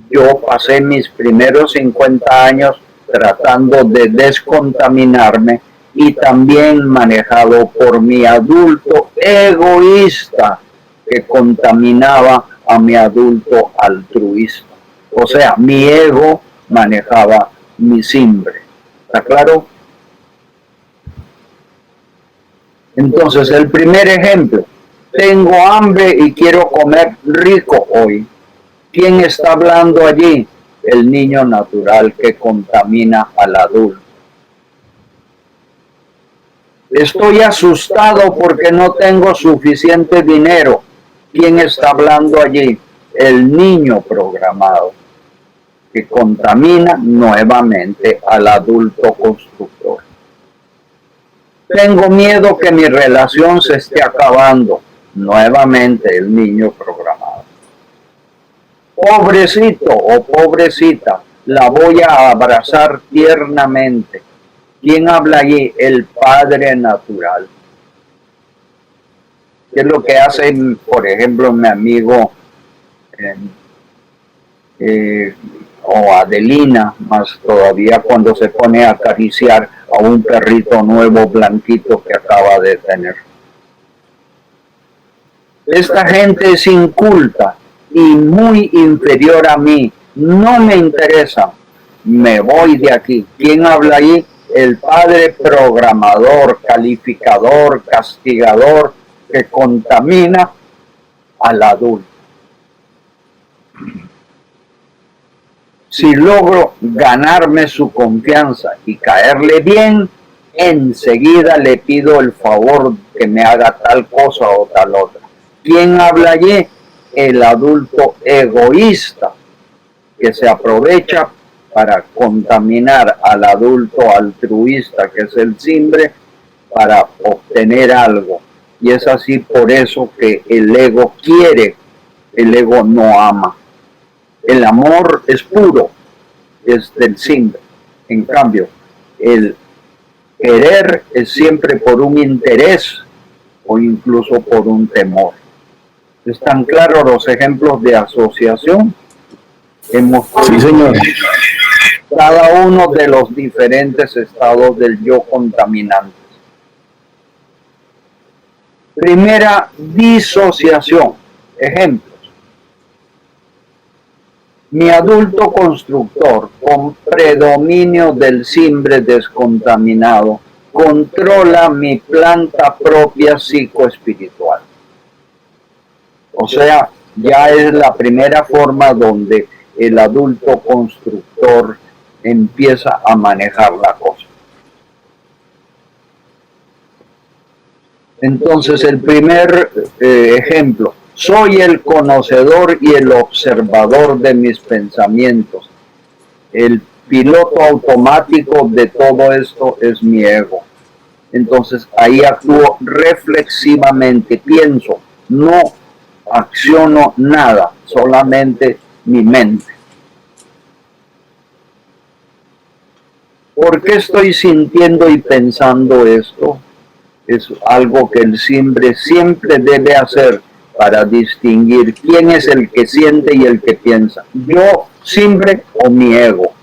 Speaker 1: Yo pasé mis primeros 50 años tratando de descontaminarme y también manejado por mi adulto egoísta que contaminaba a mi adulto altruista. O sea, mi ego manejaba mi simbre. ¿Está claro? Entonces, el primer ejemplo. Tengo hambre y quiero comer rico hoy. ¿Quién está hablando allí? El niño natural que contamina al adulto. Estoy asustado porque no tengo suficiente dinero. ¿Quién está hablando allí? El niño programado, que contamina nuevamente al adulto constructor. Tengo miedo que mi relación se esté acabando. Nuevamente el niño programado. Pobrecito o pobrecita, la voy a abrazar tiernamente. ¿Quién habla allí? El padre natural. ¿Qué es lo que hace, por ejemplo, mi amigo o Adelina, más todavía cuando se pone a acariciar a un perrito nuevo blanquito que acaba de tener? Esta gente es inculta y muy inferior a mí. No me interesa. Me voy de aquí. ¿Quién habla ahí? El padre programador, calificador, castigador, que contamina al adulto. Si logro ganarme su confianza y caerle bien, enseguida le pido el favor que me haga tal cosa o tal otra. ¿Quién habla allí? El adulto egoísta, que se aprovecha para contaminar al adulto altruista, que es el simbre, para obtener algo. Y es así por eso que el ego quiere, el ego no ama. El amor es puro, es del simbre. En cambio, el querer es siempre por un interés o incluso por un temor. ¿Están claros los ejemplos de asociación?
Speaker 2: Sí, señor.
Speaker 1: Cada uno de los diferentes estados del yo contaminante. Primera, disociación. Ejemplos. Mi adulto constructor, con predominio del simbre descontaminado, controla mi planta propia psicoespiritual. O sea, ya es la primera forma donde el adulto constructor empieza a manejar la cosa. Entonces, el primer ejemplo, soy el conocedor y el observador de mis pensamientos. El piloto automático de todo esto es mi ego. Entonces, ahí actúo reflexivamente, pienso, no acciono nada, solamente mi mente. ¿Por qué estoy sintiendo y pensando esto? Es algo que el simbre siempre debe hacer para distinguir quién es el que siente y el que piensa. Yo, simbre o mi ego.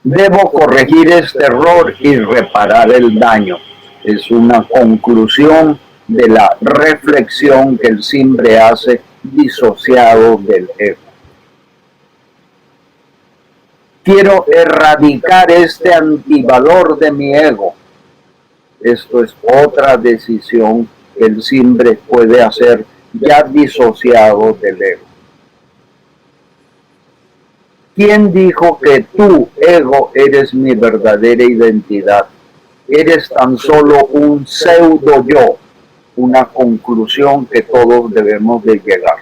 Speaker 1: Debo corregir este error y reparar el daño. Es una conclusión de la reflexión que el simbre hace disociado del ego. Quiero erradicar este antivalor de mi ego. Esto es otra decisión que el simbre puede hacer ya disociado del ego. ¿Quién dijo que tú, ego, eres mi verdadera identidad? Eres tan solo un pseudo yo, una conclusión que todos debemos de llegar.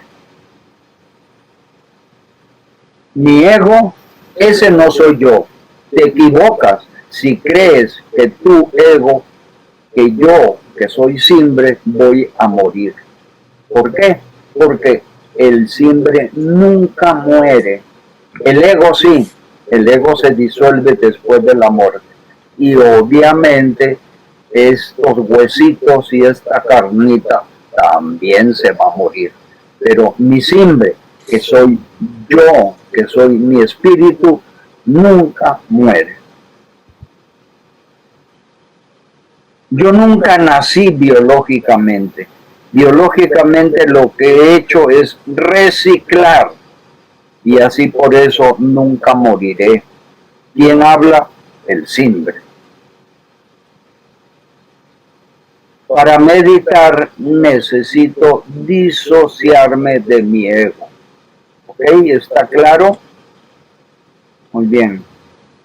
Speaker 1: Mi ego, ese no soy yo. Te equivocas si crees que tu ego, que yo, que soy Simbre, voy a morir. ¿Por qué? Porque el Simbre nunca muere. El ego sí, el ego se disuelve después de la muerte. Y obviamente estos huesitos y esta carnita también se va a morir. Pero mi Simbre, que soy yo, que soy mi espíritu, nunca muere. Yo nunca nací biológicamente. Biológicamente lo que he hecho es reciclar y así por eso nunca moriré. ¿Quién habla? El Simbre. Para meditar necesito disociarme de mi ego. ¿Ok? ¿Está claro? Muy bien.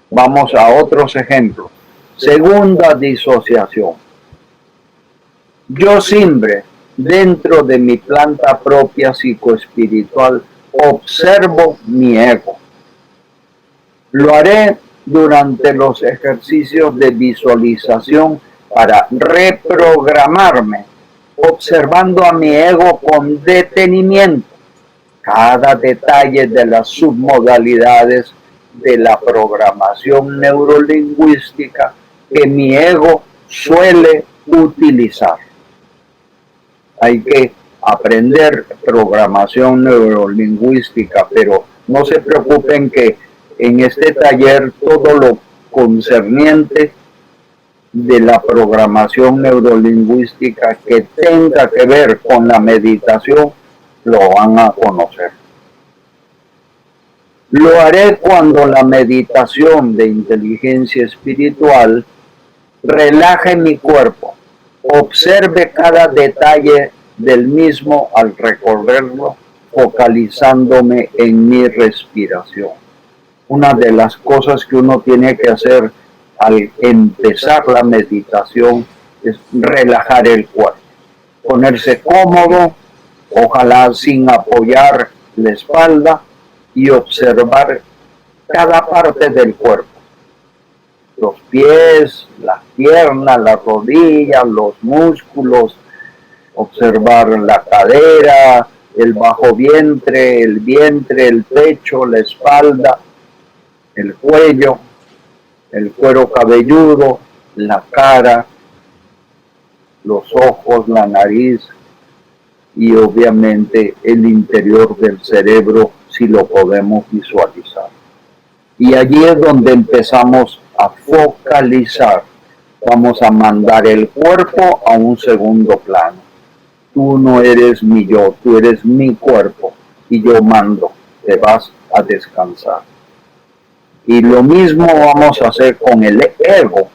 Speaker 1: Vamos a otros ejemplos. Segunda disociación. Yo Simbre, dentro de mi planta propia psicoespiritual, observo mi ego. Lo haré durante los ejercicios de visualización para reprogramarme, observando a mi ego con detenimiento cada detalle de las submodalidades de la programación neurolingüística que mi ego suele utilizar. Hay que aprender programación neurolingüística, pero no se preocupen que en este taller todo lo concerniente de la programación neurolingüística que tenga que ver con la meditación lo van a conocer. Lo haré cuando la meditación de inteligencia espiritual relaje mi cuerpo, observe cada detalle del mismo al recorrerlo, focalizándome en mi respiración. Una de las cosas que uno tiene que hacer al empezar la meditación es relajar el cuerpo, ponerse cómodo, ojalá sin apoyar la espalda y observar cada parte del cuerpo. Los pies, las piernas, las rodillas, los músculos, observar la cadera, el bajo vientre, el pecho, la espalda, el cuello, el cuero cabelludo, la cara, los ojos, la nariz y obviamente el interior del cerebro si lo podemos visualizar. Y allí es donde empezamos a focalizar. Vamos a mandar el cuerpo a un segundo plano. Tú no eres mi yo, tú eres mi cuerpo y yo mando, te vas a descansar. Y lo mismo vamos a hacer con el ego.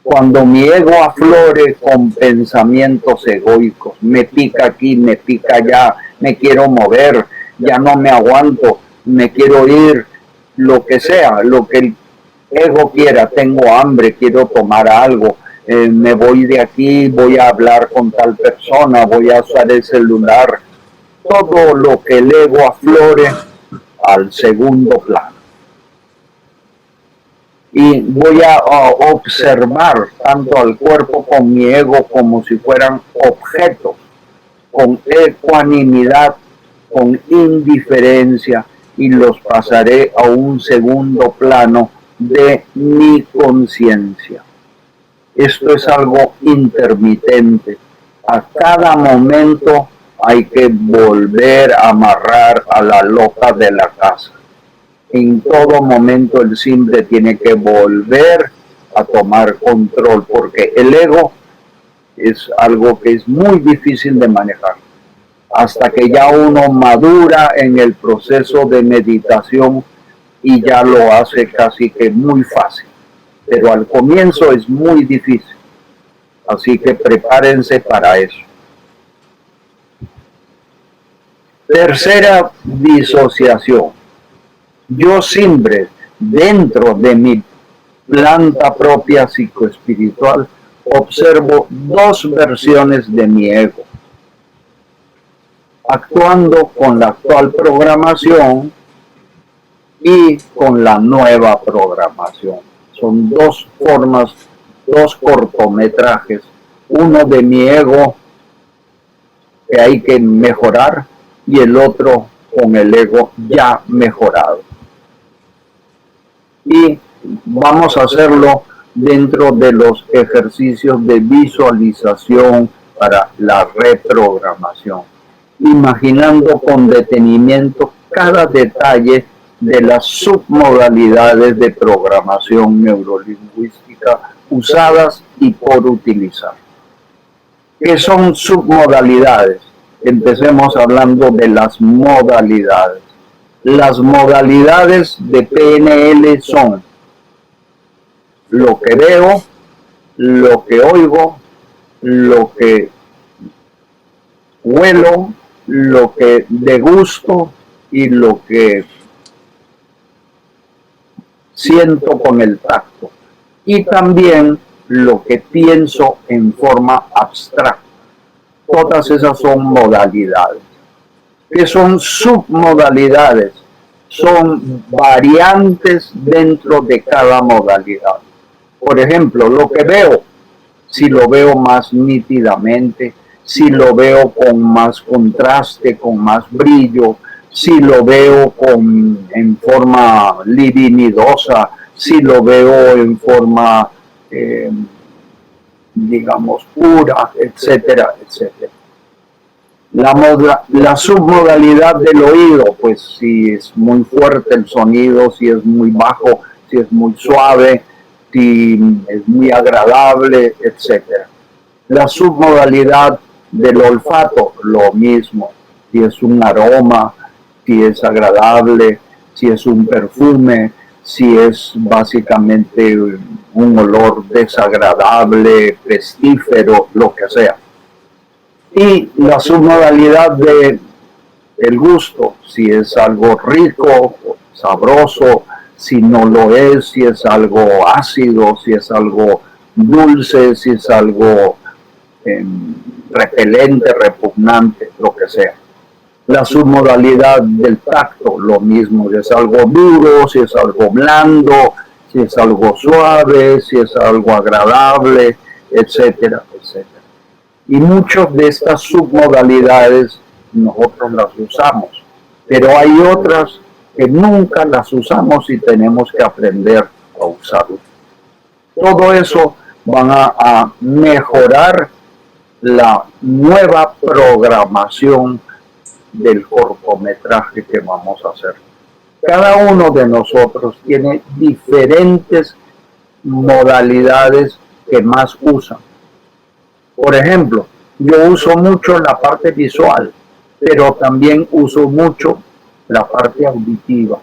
Speaker 1: Cuando mi ego aflore con pensamientos egoicos, me pica aquí, me pica allá, me quiero mover, ya no me aguanto, me quiero ir, lo que sea, lo que el ego quiera, tengo hambre, quiero tomar algo, me voy de aquí, voy a hablar con tal persona, voy a usar el celular, todo lo que el ego aflore al segundo plano. Y voy a observar tanto al cuerpo con mi ego como si fueran objetos, con ecuanimidad, con indiferencia, y los pasaré a un segundo plano de mi conciencia. Esto es algo intermitente. A cada momento hay que volver a amarrar a la loca de la casa. En todo momento el Simbre tiene que volver a tomar control, porque el ego es algo que es muy difícil de manejar. Hasta que ya uno madura en el proceso de meditación y ya lo hace casi que muy fácil. Pero al comienzo es muy difícil. Así que prepárense para eso. Tercera disociación. Yo siempre, dentro de mi planta propia psicoespiritual, observo dos versiones de mi ego, actuando con la actual programación y con la nueva programación. Son dos formas, dos cortometrajes, uno de mi ego que hay que mejorar y el otro con el ego ya mejorado. Y vamos a hacerlo dentro de los ejercicios de visualización para la reprogramación, imaginando con detenimiento cada detalle de las submodalidades de programación neurolingüística usadas y por utilizar. ¿Qué son submodalidades? Empecemos hablando de las modalidades. Las modalidades de PNL son lo que veo, lo que oigo, lo que huelo, lo que degusto y lo que siento con el tacto. Y también lo que pienso en forma abstracta. Todas esas son modalidades. ¿Qué son submodalidades? Son variantes dentro de cada modalidad. Por ejemplo, lo que veo, si lo veo más nítidamente, si lo veo con más contraste, con más brillo, si lo veo en forma libidinosa, si lo veo en forma, digamos, pura, etcétera, etcétera. La submodalidad del oído, pues si es muy fuerte el sonido, si es muy bajo, si es muy suave, si es muy agradable, etcétera. La submodalidad del olfato, lo mismo, si es un aroma, si es agradable, si es un perfume, si es básicamente un olor desagradable, pestífero, lo que sea. Y la submodalidad del gusto, si es algo rico, sabroso, si no lo es, si es algo ácido, si es algo dulce, si es algo repelente, repugnante, lo que sea. La submodalidad del tacto, lo mismo, si es algo duro, si es algo blando, si es algo suave, si es algo agradable, etcétera, etcétera. Y muchas de estas submodalidades nosotros las usamos, pero hay otras que nunca las usamos y tenemos que aprender a usarlas. Todo eso van a mejorar la nueva programación del cortometraje que vamos a hacer. Cada uno de nosotros tiene diferentes modalidades que más usan. Por ejemplo, yo uso mucho la parte visual, pero también uso mucho la parte auditiva.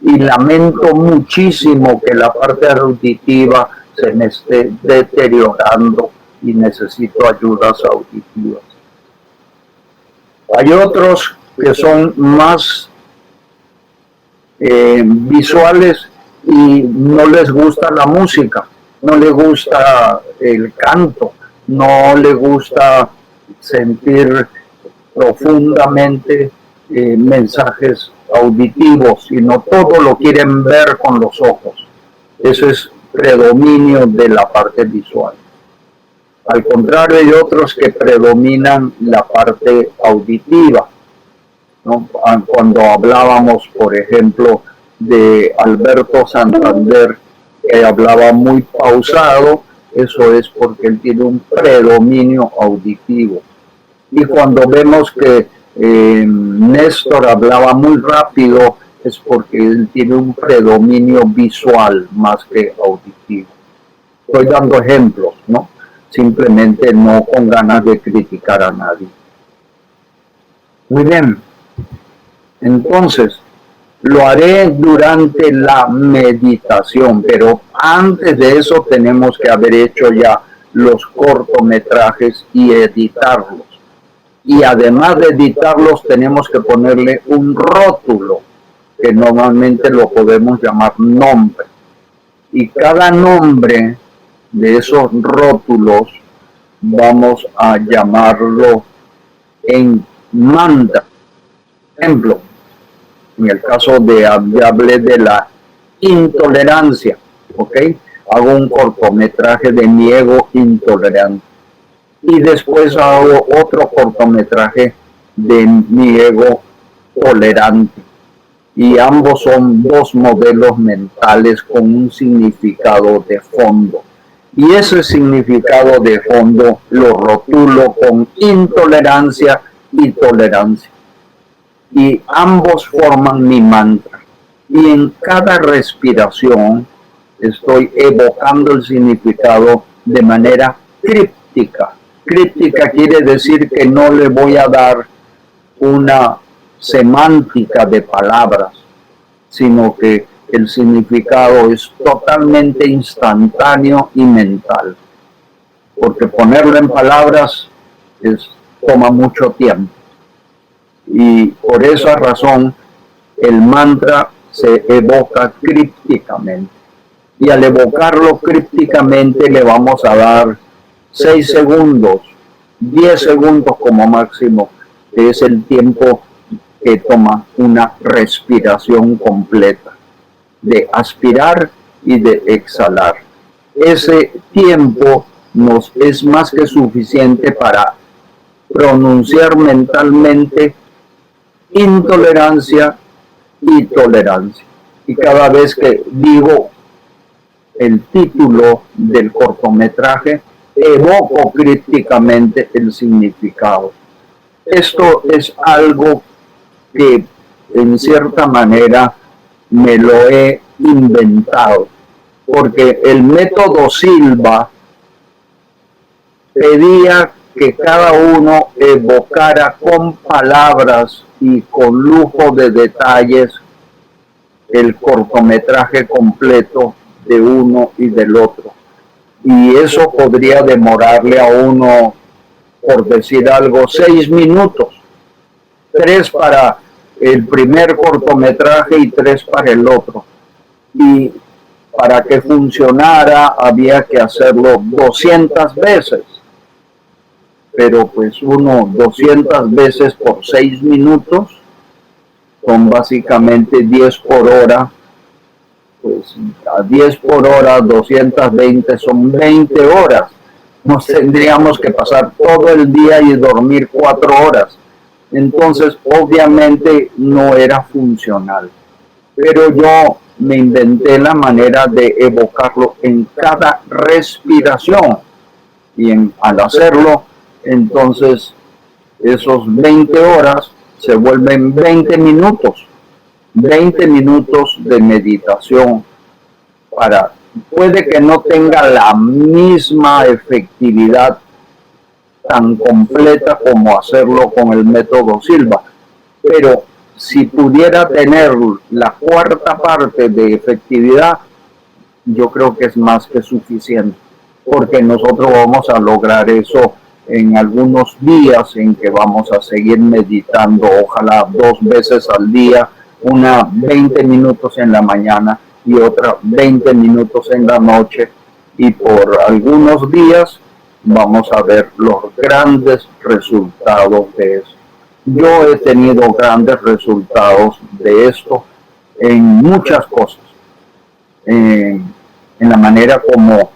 Speaker 1: Y lamento muchísimo que la parte auditiva se me esté deteriorando y necesito ayudas auditivas. Hay otros que son más visuales y no les gusta la música, no les gusta el canto, no les gusta sentir profundamente mensajes auditivos, sino todo lo quieren ver con los ojos. Eso es predominio de la parte visual. Al contrario, hay otros que predominan la parte auditiva, ¿no? Cuando hablábamos, por ejemplo, de Alberto Santander, que hablaba muy pausado, eso es porque él tiene un predominio auditivo. Y cuando vemos que Néstor hablaba muy rápido, es porque él tiene un predominio visual más que auditivo. Estoy dando ejemplos, ¿no? Simplemente no con ganas de criticar a nadie. Muy bien. Entonces, lo haré durante la meditación, pero antes de eso tenemos que haber hecho ya los cortometrajes y editarlos. Y además de editarlos, tenemos que ponerle un rótulo. que normalmente lo podemos llamar nombre. Y cada nombre de esos rótulos vamos a llamarlo en mantra. Por ejemplo, en el caso de hablé de la intolerancia, ¿ok? Hago un cortometraje de mi ego intolerante. Y después hago otro cortometraje de mi ego tolerante. Y ambos son dos modelos mentales con un significado de fondo. Y ese significado de fondo lo rotulo con intolerancia y tolerancia. Y ambos forman mi mantra. Y en cada respiración estoy evocando el significado de manera críptica. Críptica quiere decir que no le voy a dar una semántica de palabras, sino que el significado es totalmente instantáneo y mental. Porque ponerlo en palabras toma mucho tiempo. Y por esa razón el mantra se evoca crípticamente. Y al evocarlo crípticamente le vamos a dar 6 segundos, 10 segundos como máximo, que es el tiempo que toma una respiración completa, de aspirar y de exhalar. Ese tiempo nos es más que suficiente para pronunciar mentalmente intolerancia y tolerancia. Y cada vez que digo el título del cortometraje, evoco críticamente el significado. Esto es algo que en cierta manera me lo he inventado, porque el método Silva pedía que cada uno evocara con palabras y con lujo de detalles el cortometraje completo de uno y del otro. Y eso podría demorarle a uno, por decir algo, 6 minutos. 3 para el primer cortometraje y 3 para el otro. Y para que funcionara había que hacerlo 200 veces. Pero pues 200 veces por 6 minutos son básicamente 10 por hora. Pues a 10 por hora, 220 son 20 horas. Nos tendríamos que pasar todo el día y dormir 4 horas. Entonces, obviamente no era funcional. Pero yo me inventé la manera de evocarlo en cada respiración. Y al hacerlo, entonces, esos 20 horas se vuelven 20 minutos. 20 minutos de meditación puede que no tenga la misma efectividad tan completa como hacerlo con el método Silva, pero si pudiera tener la cuarta parte de efectividad, yo creo que es más que suficiente, porque nosotros vamos a lograr eso en algunos días en que vamos a seguir meditando, ojalá 2 veces al día, una 20 minutos en la mañana y otra 20 minutos en la noche, y por algunos días vamos a ver los grandes resultados de eso. Yo he tenido grandes resultados de esto en muchas cosas, en la manera como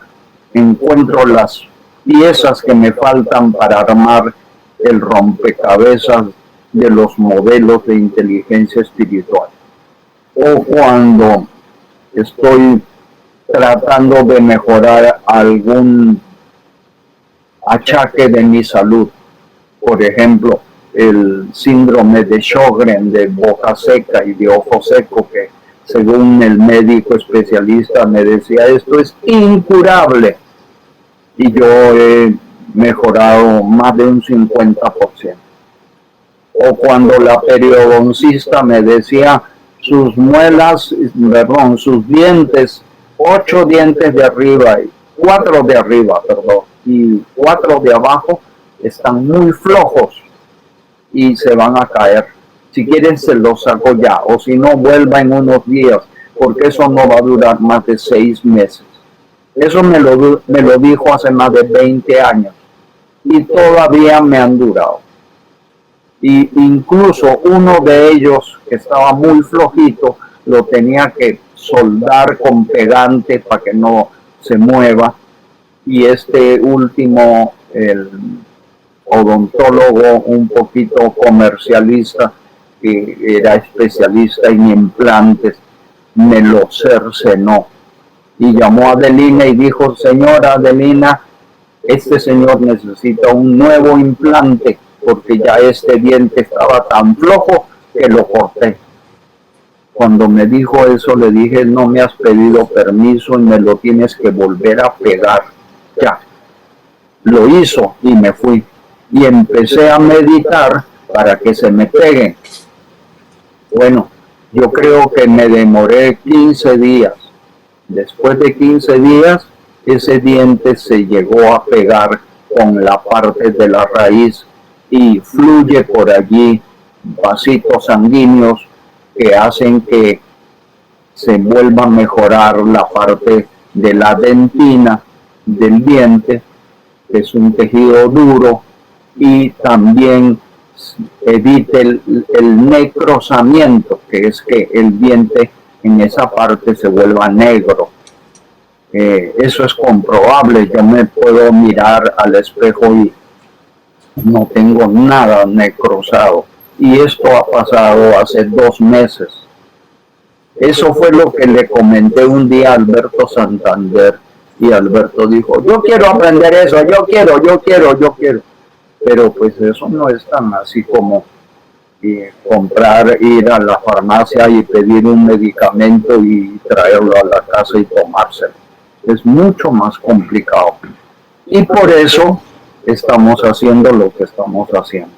Speaker 1: encuentro las piezas que me faltan para armar el rompecabezas de los modelos de inteligencia espiritual, o cuando estoy tratando de mejorar algún achaque de mi salud, por ejemplo el síndrome de Sjögren, de boca seca y de ojo seco, que según el médico especialista me decía esto es incurable, y yo he mejorado más de un 50%. O cuando la periodoncista me decía sus dientes, 8 dientes de arriba y 4 de arriba, y 4 de abajo están muy flojos y se van a caer. Si quieren se lo saco ya, o si no, vuelva en unos días, porque eso no va a durar más de 6 meses. Eso me lo dijo hace más de 20 años y todavía me han durado. Y incluso uno de ellos, que estaba muy flojito, lo tenía que soldar con pegante para que no se mueva. Y este último, el odontólogo un poquito comercialista, que era especialista en implantes, me lo cercenó. Y llamó a Adelina y dijo: señora Adelina, este señor necesita un nuevo implante porque ya este diente estaba tan flojo que lo corté. Cuando me dijo eso, le dije: no me has pedido permiso y me lo tienes que volver a pegar. Ya. Lo hizo y me fui. Y empecé a meditar para que se me peguen. Bueno, yo creo que me demoré 15 días. Después de 15 días, ese diente se llegó a pegar con la parte de la raíz y fluye por allí vasitos sanguíneos que hacen que se vuelva a mejorar la parte de la dentina del diente, que es un tejido duro, y también evite el necrosamiento, que es que el diente en esa parte se vuelva negro. Eso es comprobable. Yo me puedo mirar al espejo y no tengo nada necrosado. Y esto ha pasado hace 2 meses. Eso fue lo que le comenté un día a Alberto Santander. Y Alberto dijo: yo quiero aprender eso, yo quiero. Pero pues eso no es tan así como comprar, ir a la farmacia y pedir un medicamento y traerlo a la casa y tomárselo. Es mucho más complicado. Y por eso estamos haciendo lo que estamos haciendo.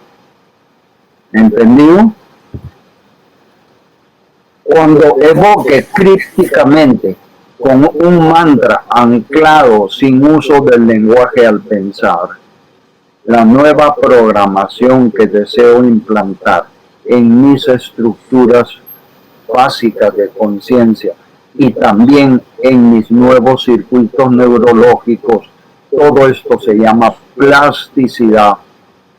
Speaker 1: ¿Entendido? Cuando evoque crípticamente con un mantra anclado sin uso del lenguaje al pensar, la nueva programación que deseo implantar en mis estructuras básicas de conciencia y también en mis nuevos circuitos neurológicos, todo esto se llama plasticidad.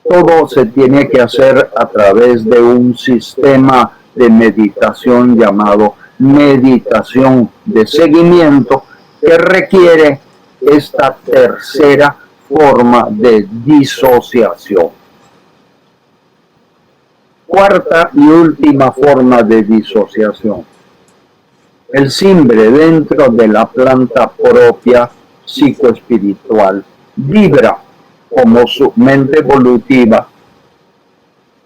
Speaker 1: Todo se tiene que hacer a través de un sistema de meditación llamado meditación de seguimiento, que requiere esta tercera forma de disociación. Cuarta y última forma de disociación. El simbre dentro de la planta propia psicoespiritual vibra como su mente evolutiva,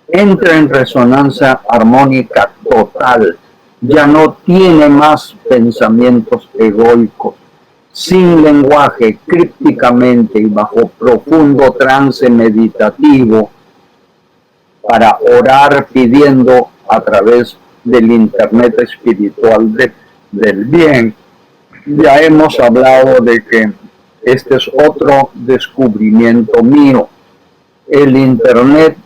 Speaker 1: entra en resonancia armónica total, ya no tiene más pensamientos egoicos, sin lenguaje, crípticamente y bajo profundo trance meditativo, para orar pidiendo a través del internet espiritual del bien. Ya hemos hablado de que este es otro descubrimiento mío. El internet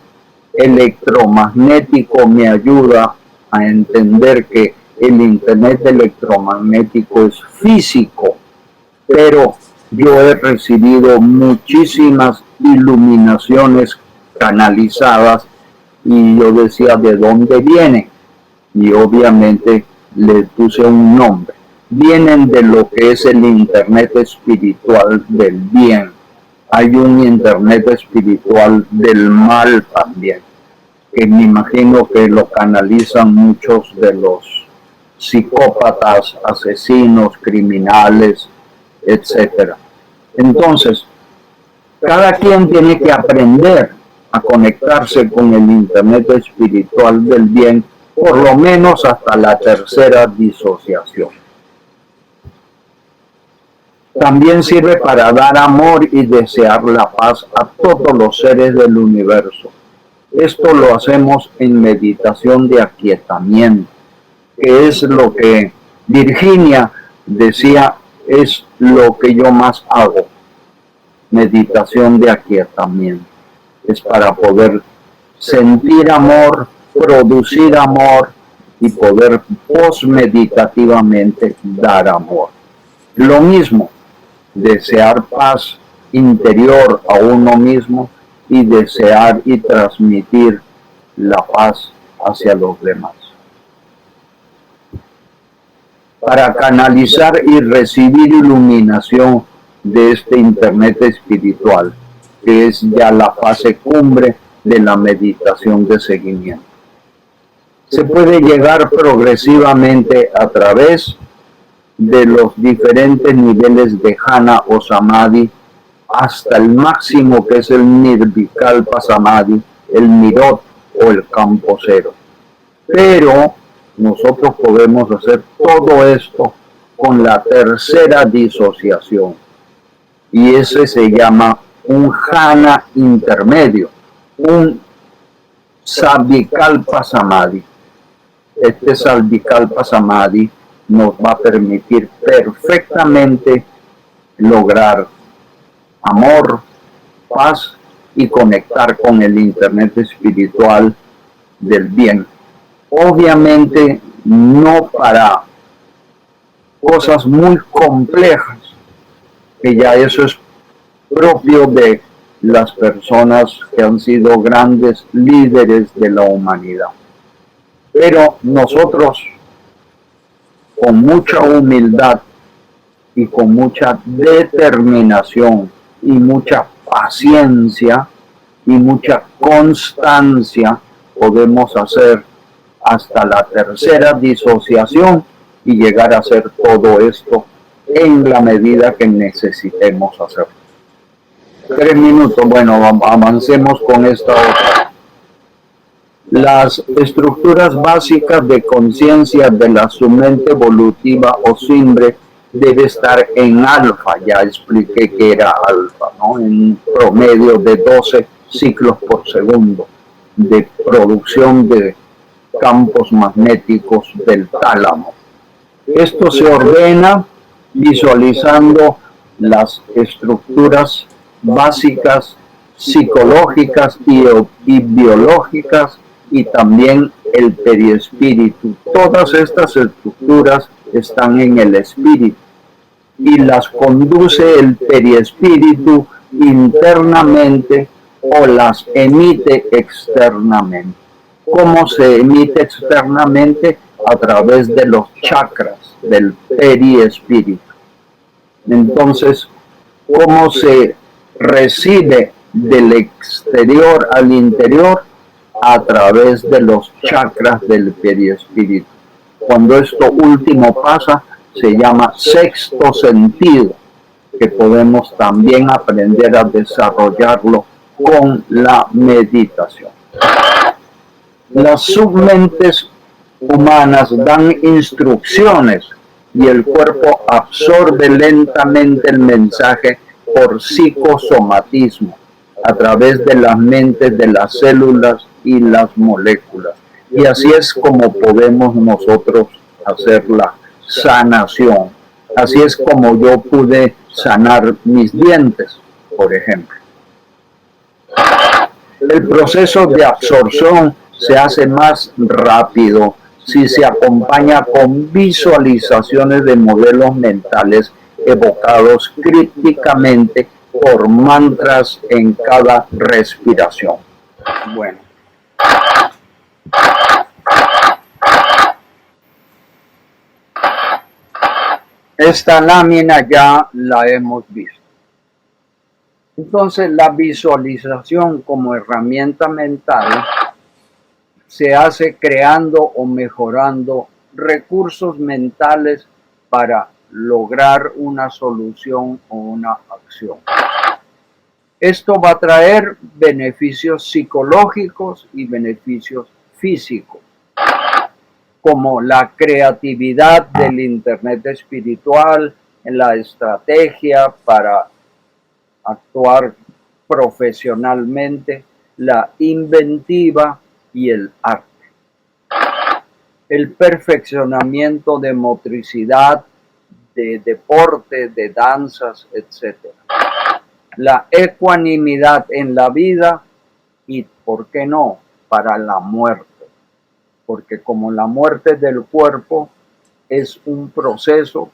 Speaker 1: electromagnético me ayuda a entender que el internet electromagnético es físico, pero yo he recibido muchísimas iluminaciones canalizadas y yo decía: ¿de dónde viene? Y obviamente le puse un nombre. Vienen de lo que es el internet espiritual del bien. Hay un internet espiritual del mal también, que me imagino que lo canalizan muchos de los psicópatas, asesinos, criminales, etc. Entonces, cada quien tiene que aprender a conectarse con el internet espiritual del bien, por lo menos hasta la tercera disociación. También sirve para dar amor y desear la paz a todos los seres del universo. Esto lo hacemos en meditación de aquietamiento, que es lo que Virginia decía, es lo que yo más hago. Meditación de aquietamiento. Es para poder sentir amor producir amor y poder postmeditativamente dar amor. Lo mismo, desear paz interior a uno mismo y desear y transmitir la paz hacia los demás. Para canalizar y recibir iluminación de este Internet espiritual, que es ya la fase cumbre de la meditación de seguimiento. Se puede llegar progresivamente a través de los diferentes niveles de jhana o samadhi hasta el máximo, que es el nirvikalpa samadhi, el nirot o el campo cero. Pero nosotros podemos hacer todo esto con la tercera disociación, y ese se llama un jhana intermedio, un savikalpa samadhi. Este savikalpa samadhi nos va a permitir perfectamente lograr amor, paz y conectar con el Internet espiritual del bien. Obviamente no para cosas muy complejas, que ya eso es propio de las personas que han sido grandes líderes de la humanidad. Pero nosotros, con mucha humildad y con mucha determinación y mucha paciencia y mucha constancia, podemos hacer hasta la tercera disociación y llegar a hacer todo esto en la medida que necesitemos hacerlo. 3 minutos, bueno, avancemos con esta otra. Las estructuras básicas de conciencia de la submente evolutiva o simbre debe estar en alfa. Ya expliqué que era alfa, ¿no? En promedio de 12 ciclos por segundo de producción de campos magnéticos del tálamo. Esto se ordena visualizando las estructuras básicas psicológicas y biológicas, y también el periespíritu. Todas estas estructuras están en el espíritu y las conduce el periespíritu internamente o las emite externamente. ¿Cómo se emite externamente? A través de los chakras del periespíritu. Entonces, ¿cómo se recibe del exterior al interior? A través de los chakras del periespíritu. Cuando esto último pasa, se llama sexto sentido, que podemos también aprender a desarrollarlo con la meditación. Las submentes humanas dan instrucciones y el cuerpo absorbe lentamente el mensaje por psicosomatismo a través de las mentes de las células y las moléculas. Y así es como podemos nosotros hacer la sanación. Así es como yo pude sanar mis dientes, por ejemplo. El proceso de absorción se hace más rápido si se acompaña con visualizaciones de modelos mentales evocados crípticamente por mantras en cada respiración. Bueno. Esta lámina ya la hemos visto. Entonces, la visualización como herramienta mental se hace creando o mejorando recursos mentales para lograr una solución o una acción. Esto va a traer beneficios psicológicos y beneficios físicos, como la creatividad del Internet espiritual, en la estrategia para actuar profesionalmente, la inventiva y el arte. El perfeccionamiento de motricidad, de deporte, de danzas, etc. La ecuanimidad en la vida y, ¿por qué no?, para la muerte. porque como la muerte del cuerpo es un proceso,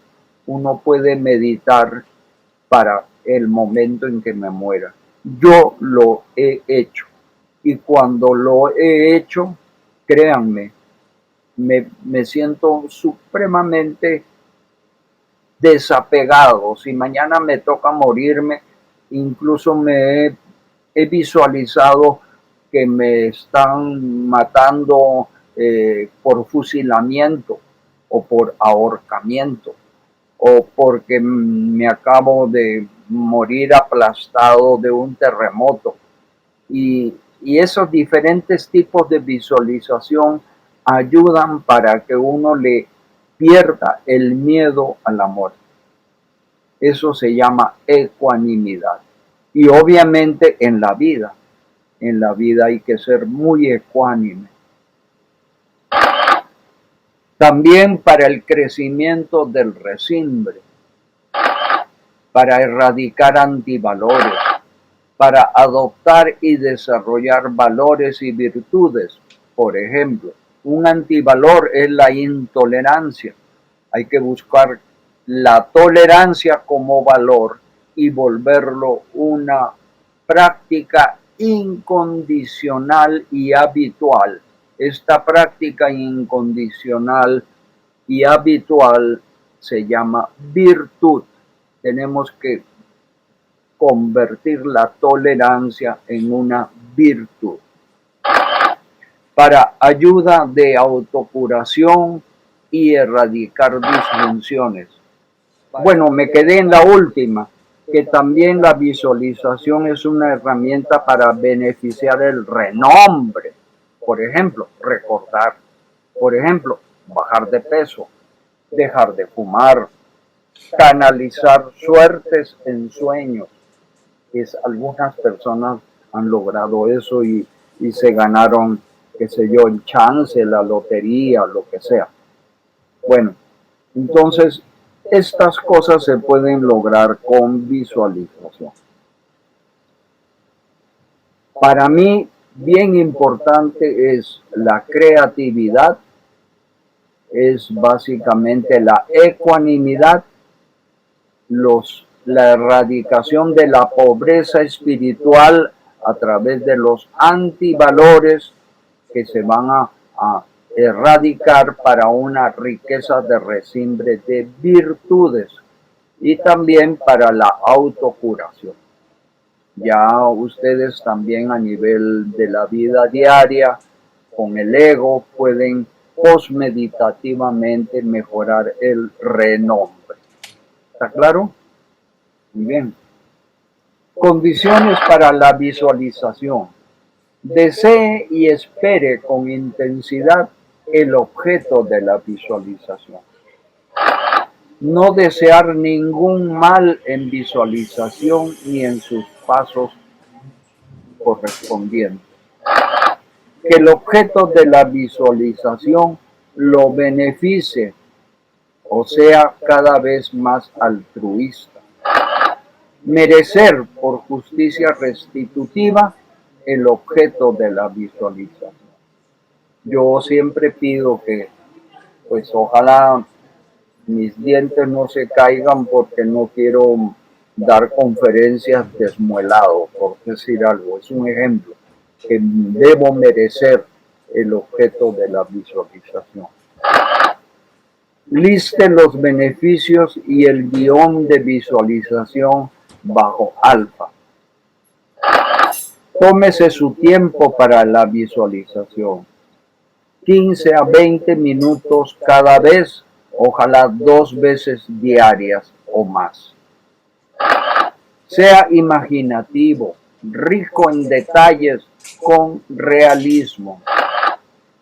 Speaker 1: uno puede meditar para el momento en que me muera. Yo lo he hecho y cuando lo he hecho, créanme, me siento supremamente desapegado. Si mañana me toca morirme, incluso he visualizado que me están matando por fusilamiento o por ahorcamiento o porque me acabo de morir aplastado de un terremoto. Y esos diferentes tipos de visualización ayudan para que uno le pierda el miedo a la muerte. Eso se llama ecuanimidad. Y obviamente en la vida hay que ser muy ecuánime. También para el crecimiento del resimbre, para erradicar antivalores, para adoptar y desarrollar valores y virtudes. Por ejemplo, un antivalor es la intolerancia. Hay que buscar la tolerancia como valor y volverlo una práctica incondicional y habitual. Esta práctica incondicional y habitual se llama virtud. Tenemos que convertir la tolerancia en una virtud. Para ayuda de autocuración y erradicar disfunciones. Bueno, me quedé en la última, que también la visualización es una herramienta para beneficiar el renombre. Por ejemplo, recordar. Por ejemplo, bajar de peso, dejar de fumar, canalizar suertes en sueños. Algunas personas han logrado eso y se ganaron, qué sé yo, el chance, la lotería, lo que sea. Bueno, entonces estas cosas se pueden lograr con visualización. Para mí, bien importante es la creatividad, es básicamente la ecuanimidad, la erradicación de la pobreza espiritual a través de los antivalores que se van a erradicar para una riqueza de resimbre de virtudes y también para la autocuración. Ya ustedes también a nivel de la vida diaria con el ego pueden postmeditativamente mejorar el renombre. ¿Está claro? Muy bien. Condiciones para la visualización. Desee y espere con intensidad el objeto de la visualización. No desear ningún mal en visualización ni en sus pasos correspondientes. Que el objeto de la visualización lo beneficie o sea cada vez más altruista. Merecer por justicia restitutiva el objeto de la visualización. Yo siempre pido que, pues ojalá mis dientes no se caigan porque no quiero dar conferencias desmuelado, por decir algo. Es un ejemplo que debo merecer el objeto de la visualización. Liste los beneficios y el guión de visualización bajo alfa. Tómese su tiempo para la visualización. 15 a 20 minutos cada vez, ojalá 2 veces diarias o más. Sea imaginativo, rico en detalles, con realismo.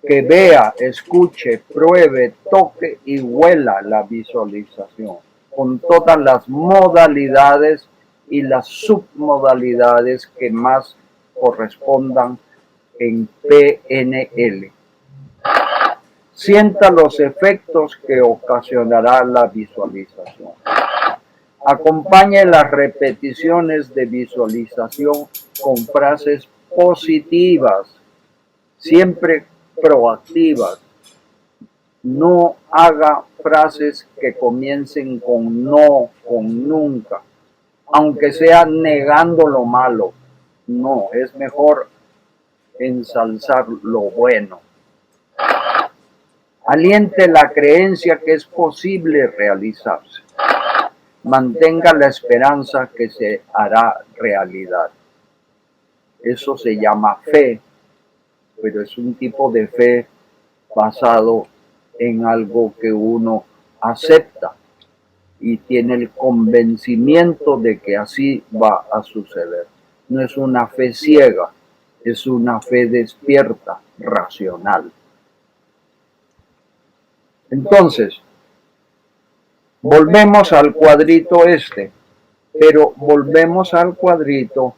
Speaker 1: Que vea, escuche, pruebe, toque y huela la visualización con todas las modalidades y las submodalidades que más correspondan en PNL. Sienta los efectos que ocasionará la visualización. Acompañe las repeticiones de visualización con frases positivas, siempre proactivas. No haga frases que comiencen con no, con nunca, aunque sea negando lo malo. No, es mejor ensalzar lo bueno. Aliente la creencia que es posible realizarse. Mantenga la esperanza que se hará realidad. Eso se llama fe, pero es un tipo de fe basado en algo que uno acepta y tiene el convencimiento de que así va a suceder. No es una fe ciega, es una fe despierta, racional. Entonces, volvemos al cuadrito pero volvemos al cuadrito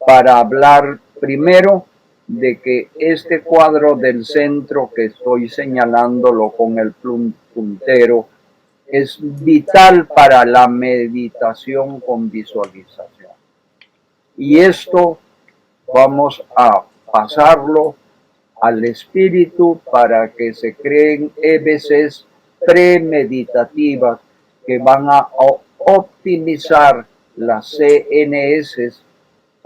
Speaker 1: para hablar primero de que este cuadro del centro que estoy señalándolo con el puntero es vital para la meditación con visualización. Y esto vamos a pasarlo al espíritu para que se creen EBCs premeditativas que van a optimizar las CNS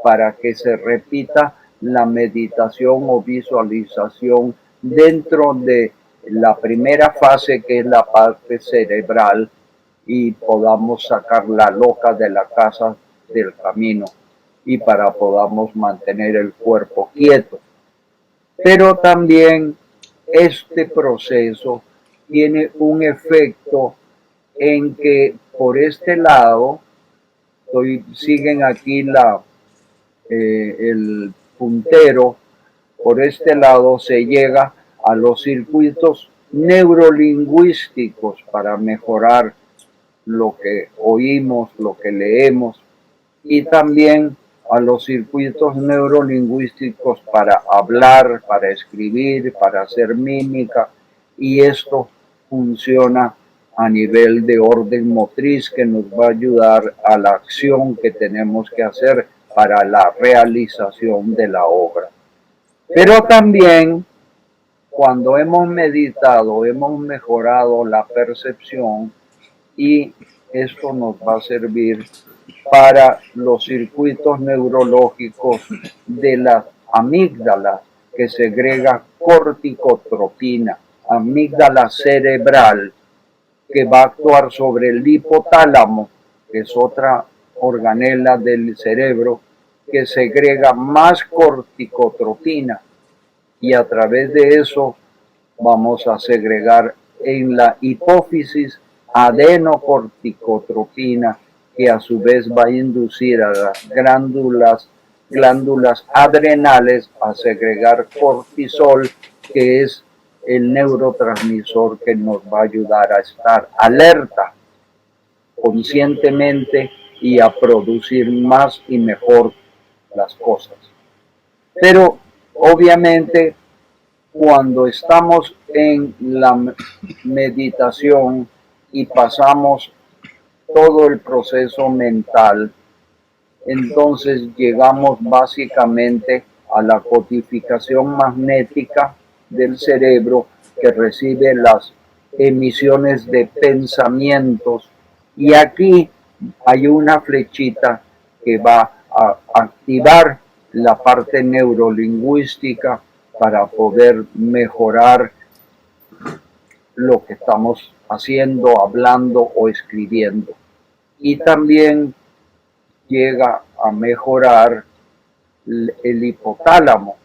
Speaker 1: para que se repita la meditación o visualización dentro de la primera fase, que es la parte cerebral, y podamos sacar la loca de la casa del camino y para podamos mantener el cuerpo quieto. Pero también este proceso tiene un efecto en que por este lado, siguen aquí el puntero, por este lado se llega a los circuitos neurolingüísticos para mejorar lo que oímos, lo que leemos, y también a los circuitos neurolingüísticos para hablar, para escribir, para hacer mímica, y esto funciona a nivel de orden motriz que nos va a ayudar a la acción que tenemos que hacer para la realización de la obra. Pero también cuando hemos meditado, hemos mejorado la percepción y esto nos va a servir para los circuitos neurológicos de las amígdalas, que segrega corticotropina, amígdala cerebral, que va a actuar sobre el hipotálamo, que es otra organela del cerebro, que segrega más corticotropina, y a través de eso vamos a segregar en la hipófisis adenocorticotropina, que a su vez va a inducir a las glándulas adrenales a segregar cortisol, que es el neurotransmisor que nos va a ayudar a estar alerta conscientemente y a producir más y mejor las cosas. Pero obviamente cuando estamos en la meditación y pasamos todo el proceso mental, entonces llegamos básicamente a la codificación magnética del cerebro, que recibe las emisiones de pensamientos, y aquí hay una flechita que va a activar la parte neurolingüística para poder mejorar lo que estamos haciendo, hablando o escribiendo. Y también llega a mejorar el hipotálamo,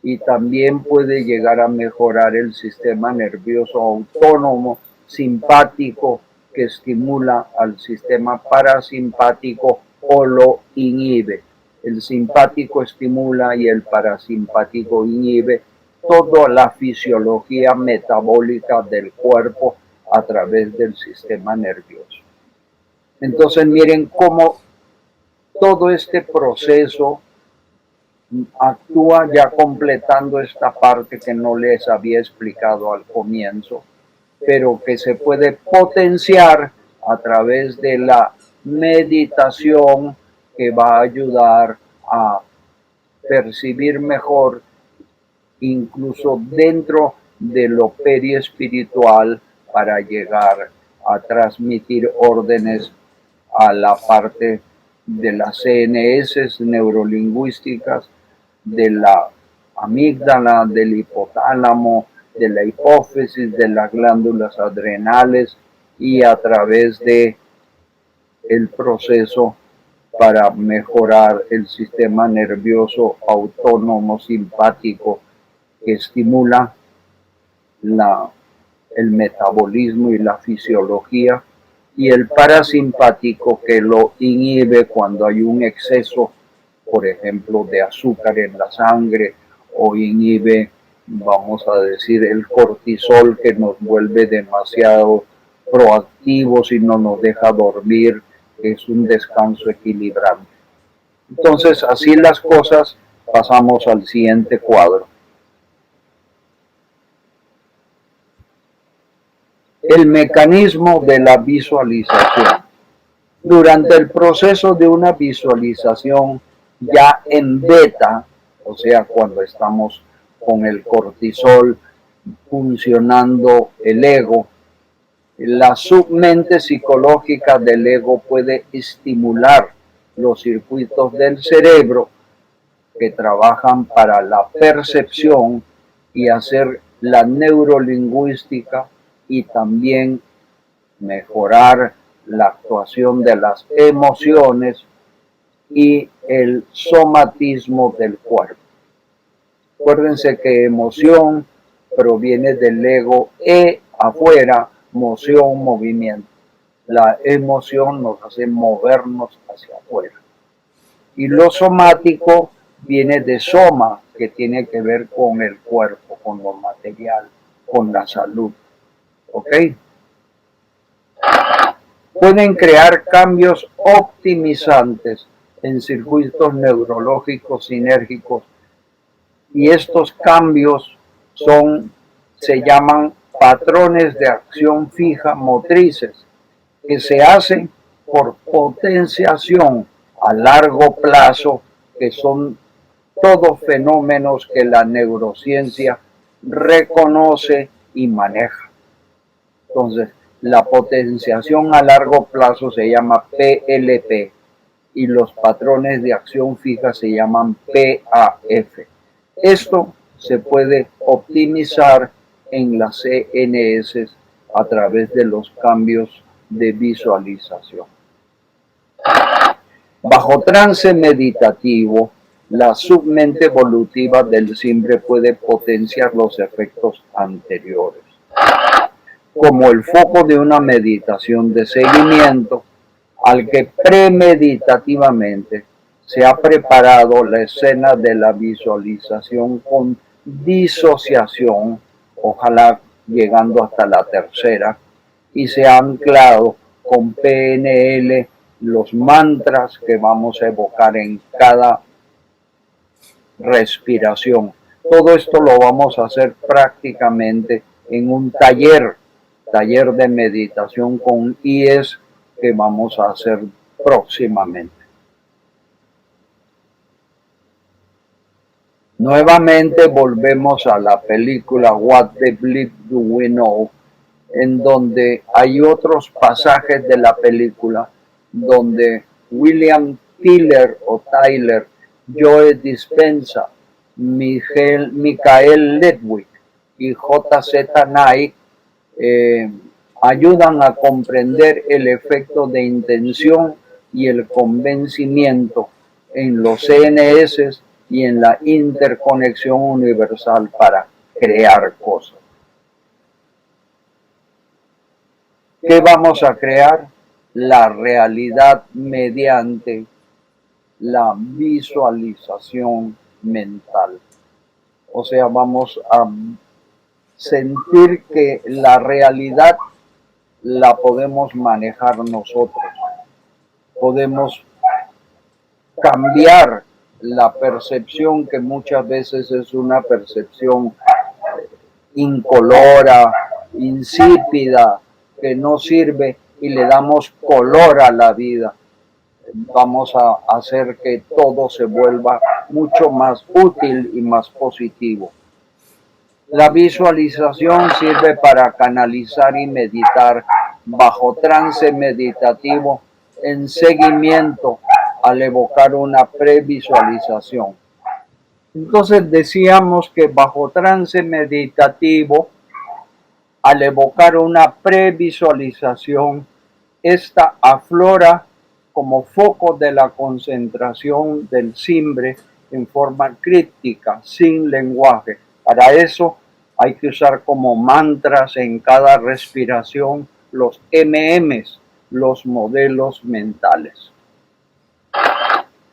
Speaker 1: y también puede llegar a mejorar el sistema nervioso autónomo simpático, que estimula al sistema parasimpático o lo inhibe. El simpático estimula y el parasimpático inhibe toda la fisiología metabólica del cuerpo a través del sistema nervioso. Entonces miren cómo todo este proceso actúa, ya completando esta parte que no les había explicado al comienzo, pero que se puede potenciar a través de la meditación, que va a ayudar a percibir mejor incluso dentro de lo periespiritual, para llegar a transmitir órdenes a la parte de las CNS neurolingüísticas, de la amígdala, del hipotálamo, de la hipófisis, de las glándulas adrenales, y a través de el proceso para mejorar el sistema nervioso autónomo simpático, que estimula el metabolismo y la fisiología, y el parasimpático, que lo inhibe cuando hay un exceso, por ejemplo, de azúcar en la sangre, o inhibe, vamos a decir, el cortisol, que nos vuelve demasiado proactivos y no nos deja dormir, que es un descanso equilibrante. Entonces, así las cosas, pasamos al siguiente cuadro. El mecanismo de la visualización. Durante el proceso de una visualización ya en beta, o sea, cuando estamos con el cortisol funcionando el ego, la submente psicológica del ego puede estimular los circuitos del cerebro que trabajan para la percepción y hacer la neurolingüística, y también mejorar la actuación de las emociones y el somatismo del cuerpo. Acuérdense que emoción proviene del ego, afuera, moción, movimiento. La emoción nos hace movernos hacia afuera. Y lo somático viene de soma, que tiene que ver con el cuerpo, con lo material, con la salud. ¿Ok? Pueden crear cambios optimizantes en circuitos neurológicos sinérgicos, y estos cambios se llaman patrones de acción fija motrices, que se hacen por potenciación a largo plazo, que son todos fenómenos que la neurociencia reconoce y maneja. Entonces, la potenciación a largo plazo se llama PLP, y los patrones de acción fija se llaman PAF. Esto se puede optimizar en las CNS a través de los cambios de visualización. Bajo trance meditativo, la submente evolutiva del Simbre puede potenciar los efectos anteriores, como el foco de una meditación de seguimiento, al que premeditativamente se ha preparado la escena de la visualización con disociación, ojalá llegando hasta la tercera, y se ha anclado con PNL los mantras que vamos a evocar en cada respiración. Todo esto lo vamos a hacer prácticamente en un taller de meditación con IES, que vamos a hacer próximamente. Nuevamente volvemos a la película What the Bleep Do We Know, en donde hay otros pasajes de la película donde William Tyler, Joe Dispenza, Michael Ledwig y J.Z. Knight ayudan a comprender el efecto de intención y el convencimiento en los CNS y en la interconexión universal para crear cosas. ¿Qué vamos a crear? La realidad mediante la visualización mental. O sea, vamos a sentir que la realidad la podemos manejar nosotros. Podemos cambiar la percepción, que muchas veces es una percepción incolora, insípida, que no sirve, y le damos color a la vida. Vamos a hacer que todo se vuelva mucho más útil y más positivo. La visualización sirve para canalizar y meditar bajo trance meditativo en seguimiento al evocar una previsualización. Entonces decíamos que bajo trance meditativo, al evocar una previsualización, esta aflora como foco de la concentración del simbre en forma críptica, sin lenguaje. Para eso hay que usar como mantras en cada respiración los MMs, los modelos mentales.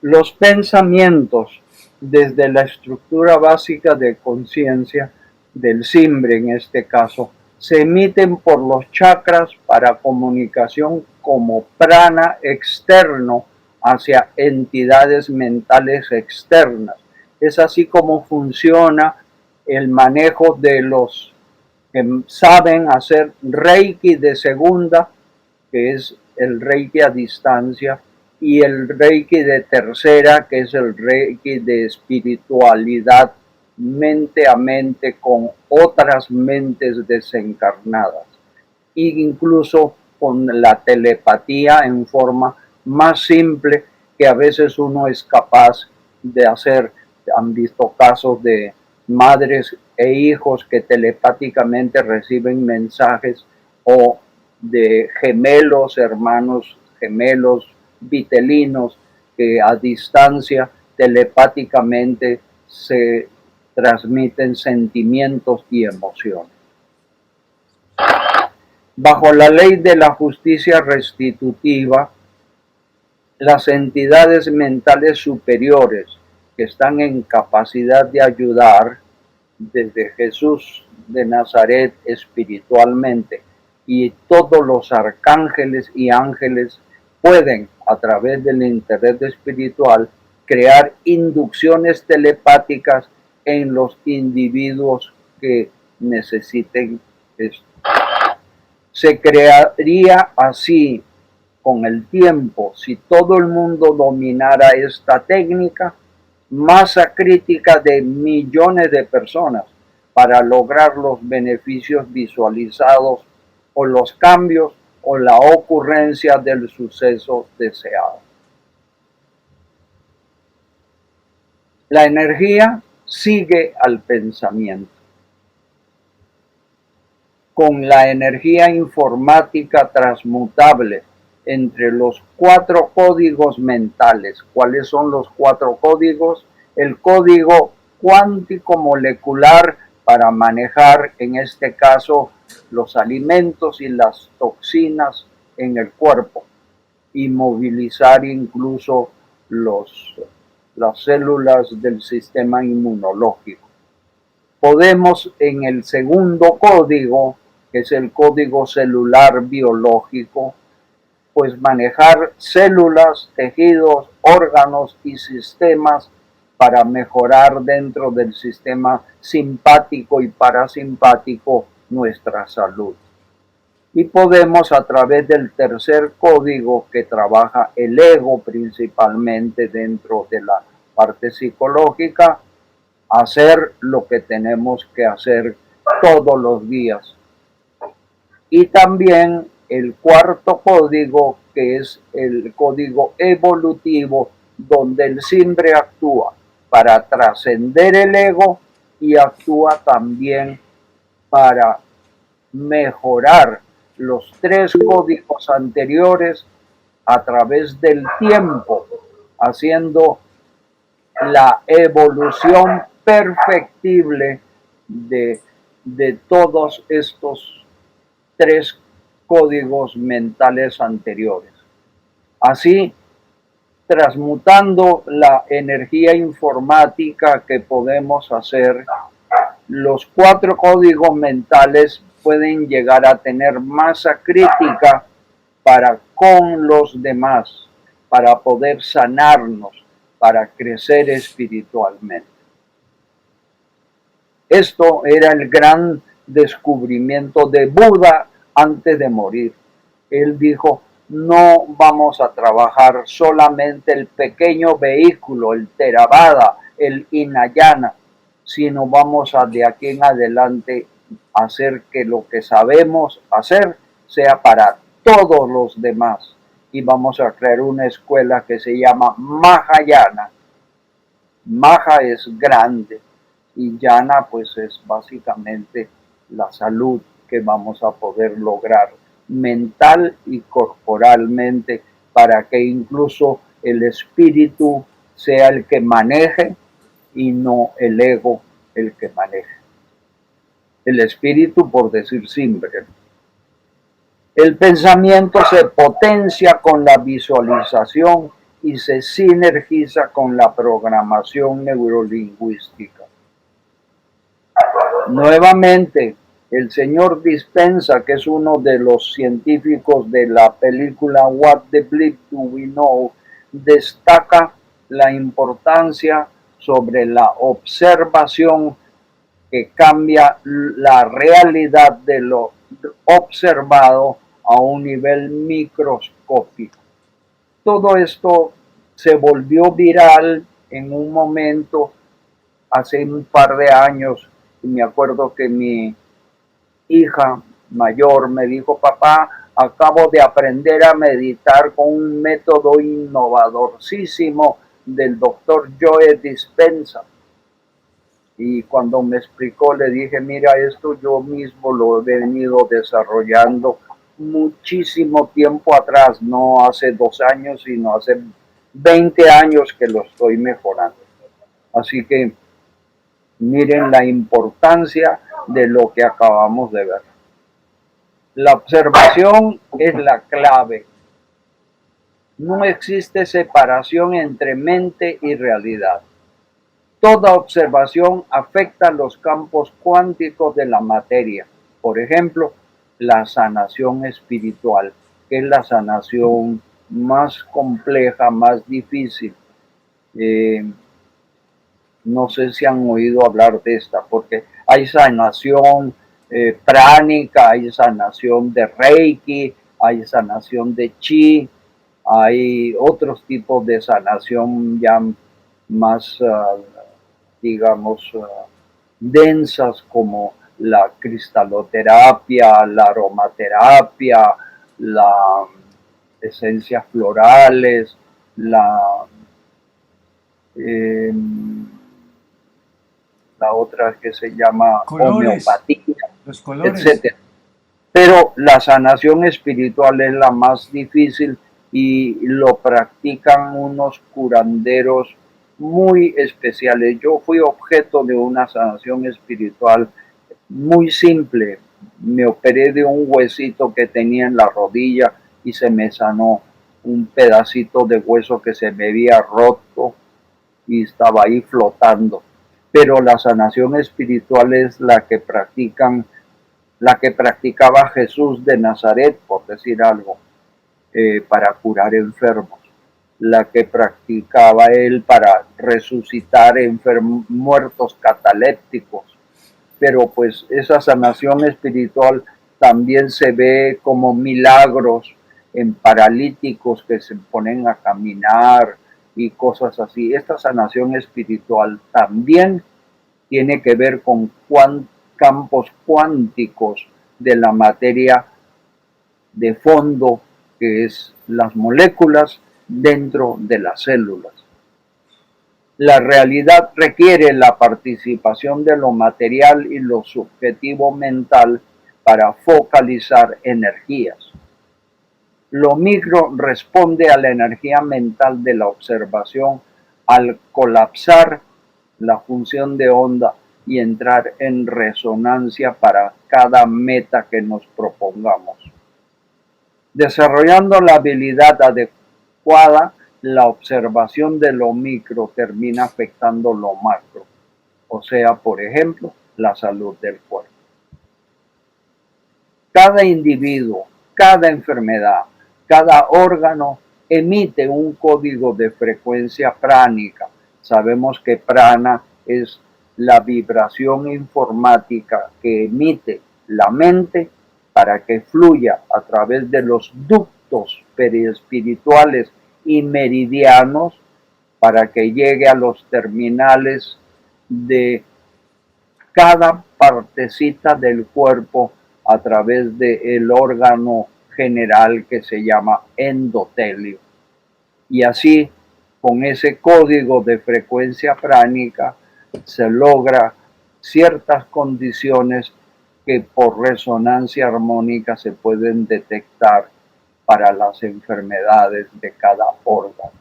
Speaker 1: Los pensamientos, desde la estructura básica de conciencia del simbre en este caso, se emiten por los chakras para comunicación como prana externo hacia entidades mentales externas. Es así como funciona el manejo de los que saben hacer Reiki de segunda, que es el Reiki a distancia, y el Reiki de tercera, que es el Reiki de espiritualidad mente a mente con otras mentes desencarnadas, e incluso con la telepatía en forma más simple que a veces uno es capaz de hacer. Han visto casos de madres e hijos que telepáticamente reciben mensajes, o de gemelos, hermanos gemelos, vitelinos, que a distancia telepáticamente se transmiten sentimientos y emociones. Bajo la ley de la justicia restitutiva, las entidades mentales superiores que están en capacidad de ayudar, desde Jesús de Nazaret espiritualmente y todos los arcángeles y ángeles, pueden, a través del interés espiritual, crear inducciones telepáticas en los individuos que necesiten esto. Se crearía así, con el tiempo, si todo el mundo dominara esta técnica, masa crítica de millones de personas para lograr los beneficios visualizados o los cambios o la ocurrencia del suceso deseado. La energía sigue al pensamiento. Con la energía informática transmutable entre los 4 códigos mentales. ¿Cuáles son los 4 códigos? El código cuántico molecular para manejar, en este caso, los alimentos y las toxinas en el cuerpo, y movilizar incluso las células del sistema inmunológico. Podemos, en el segundo código, que es el código celular biológico, pues manejar células, tejidos, órganos y sistemas para mejorar dentro del sistema simpático y parasimpático nuestra salud. Y podemos, a través del tercer código, que trabaja el ego principalmente dentro de la parte psicológica, hacer lo que tenemos que hacer todos los días. Y también el cuarto código, que es el código evolutivo, donde el simbre actúa para trascender el ego y actúa también para mejorar los 3 códigos anteriores a través del tiempo, haciendo la evolución perfectible de todos estos 3 códigos mentales anteriores. Así, transmutando la energía informática que podemos hacer, los 4 códigos mentales pueden llegar a tener masa crítica para con los demás, para poder sanarnos, para crecer espiritualmente. Esto era el gran descubrimiento de Buda antes de morir. Él dijo: no vamos a trabajar solamente el pequeño vehículo, el Theravada, el Hinayana. sino vamos a de aquí en adelante hacer que lo que sabemos hacer sea para todos los demás. Y vamos a crear una escuela que se llama Mahayana. Maha es grande y Yana pues es básicamente la salud que vamos a poder lograr mental y corporalmente para que incluso el espíritu sea el que maneje y no el ego el que maneje. El espíritu, por decir simple. El pensamiento se potencia con la visualización y se sinergiza con la programación neurolingüística. Nuevamente, el señor Dispenza, que es uno de los científicos de la película What the Bleep Do We Know, destaca la importancia sobre la observación que cambia la realidad de lo observado a un nivel microscópico. Todo esto se volvió viral en un momento hace un par de años y me acuerdo que mi hija mayor me dijo, papá, acabo de aprender a meditar con un método innovadorcísimo del doctor Joe Dispenza. Y cuando me explicó, le dije, mira, esto yo mismo lo he venido desarrollando muchísimo tiempo atrás, no hace 2 años, sino hace 20 años que lo estoy mejorando. Así que miren la importancia de lo que acabamos de ver. La observación es la clave. No existe separación entre mente y realidad. Toda observación afecta los campos cuánticos de la materia. Por ejemplo, la sanación espiritual, que es la sanación más compleja, más difícil. No sé si han oído hablar de esta, porque hay sanación pránica, hay sanación de Reiki, hay sanación de Chi, hay otros tipos de sanación ya más digamos, densas como la cristaloterapia, la aromaterapia, las esencias florales, la otra que se llama
Speaker 3: colores,
Speaker 1: homeopatía,
Speaker 3: los colores,
Speaker 1: etc. Pero la sanación espiritual es la más difícil y lo practican unos curanderos muy especiales. Yo fui objeto de una sanación espiritual muy simple. Me operé de un huesito que tenía en la rodilla y se me sanó un pedacito de hueso que se me había roto y estaba ahí flotando. Pero la sanación espiritual es la que practicaba Jesús de Nazaret, por decir algo, para curar enfermos, la que practicaba él para resucitar muertos catalépticos. Pero pues esa sanación espiritual también se ve como milagros en paralíticos que se ponen a caminar y cosas así. Esta sanación espiritual también tiene que ver con campos cuánticos de la materia de fondo, que es las moléculas dentro de las células. La realidad requiere la participación de lo material y lo subjetivo mental para focalizar energías. Lo micro responde a la energía mental de la observación al colapsar la función de onda y entrar en resonancia para cada meta que nos propongamos. Desarrollando la habilidad adecuada, la observación de lo micro termina afectando lo macro, o sea, por ejemplo, la salud del cuerpo. Cada individuo, cada enfermedad, cada órgano emite un código de frecuencia pránica. Sabemos que prana es la vibración informática que emite la mente para que fluya a través de los ductos periespirituales y meridianos para que llegue a los terminales de cada partecita del cuerpo a través del órgano general que se llama endotelio. Y así, con ese código de frecuencia pránica, se logra ciertas condiciones que por resonancia armónica se pueden detectar para las enfermedades de cada órgano.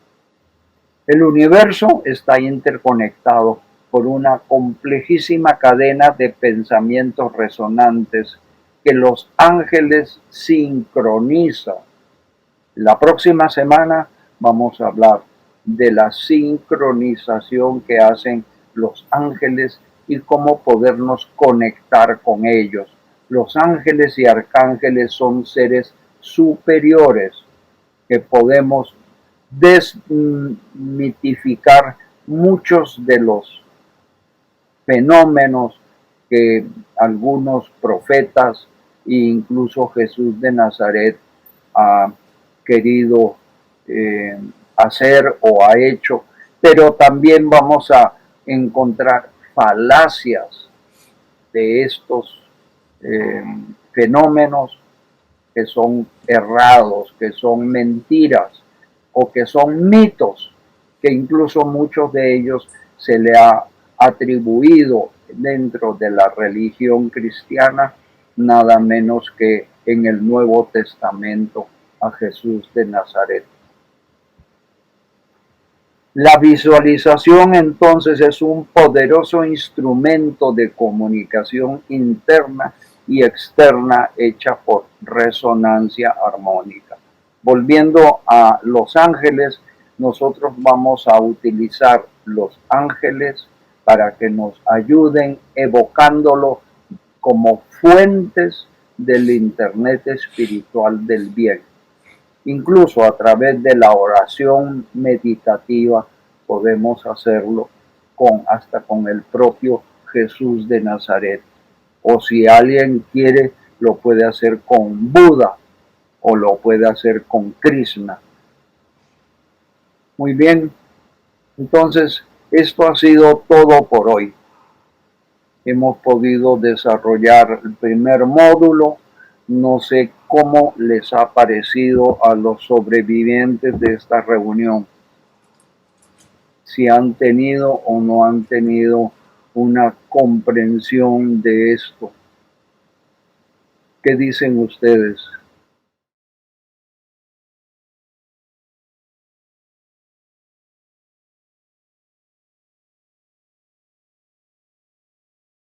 Speaker 1: El universo está interconectado por una complejísima cadena de pensamientos resonantes que los ángeles sincronizan. La próxima semana vamos a hablar de la sincronización que hacen los ángeles y cómo podernos conectar con ellos. Los ángeles y arcángeles son seres superiores que podemos desmitificar muchos de los fenómenos que algunos profetas e incluso Jesús de Nazaret ha querido hacer o ha hecho, pero también vamos a encontrar falacias de estos fenómenos que son errados, que son mentiras o que son mitos, que incluso muchos de ellos se le ha atribuido dentro de la religión cristiana, nada menos que en el Nuevo Testamento a Jesús de Nazaret. La visualización entonces es un poderoso instrumento de comunicación interna y externa hecha por resonancia armónica. Volviendo a los ángeles, nosotros vamos a utilizar los ángeles para que nos ayuden evocándolo como fuentes del Internet espiritual del bien. Incluso a través de la oración meditativa podemos hacerlo hasta con el propio Jesús de Nazaret. O si alguien quiere, lo puede hacer con Buda o lo puede hacer con Krishna. Muy bien, entonces esto ha sido todo por hoy. Hemos podido desarrollar el primer módulo. No sé cómo les ha parecido a los sobrevivientes de esta reunión, si han tenido o no han tenido una comprensión de esto. ¿Qué dicen ustedes?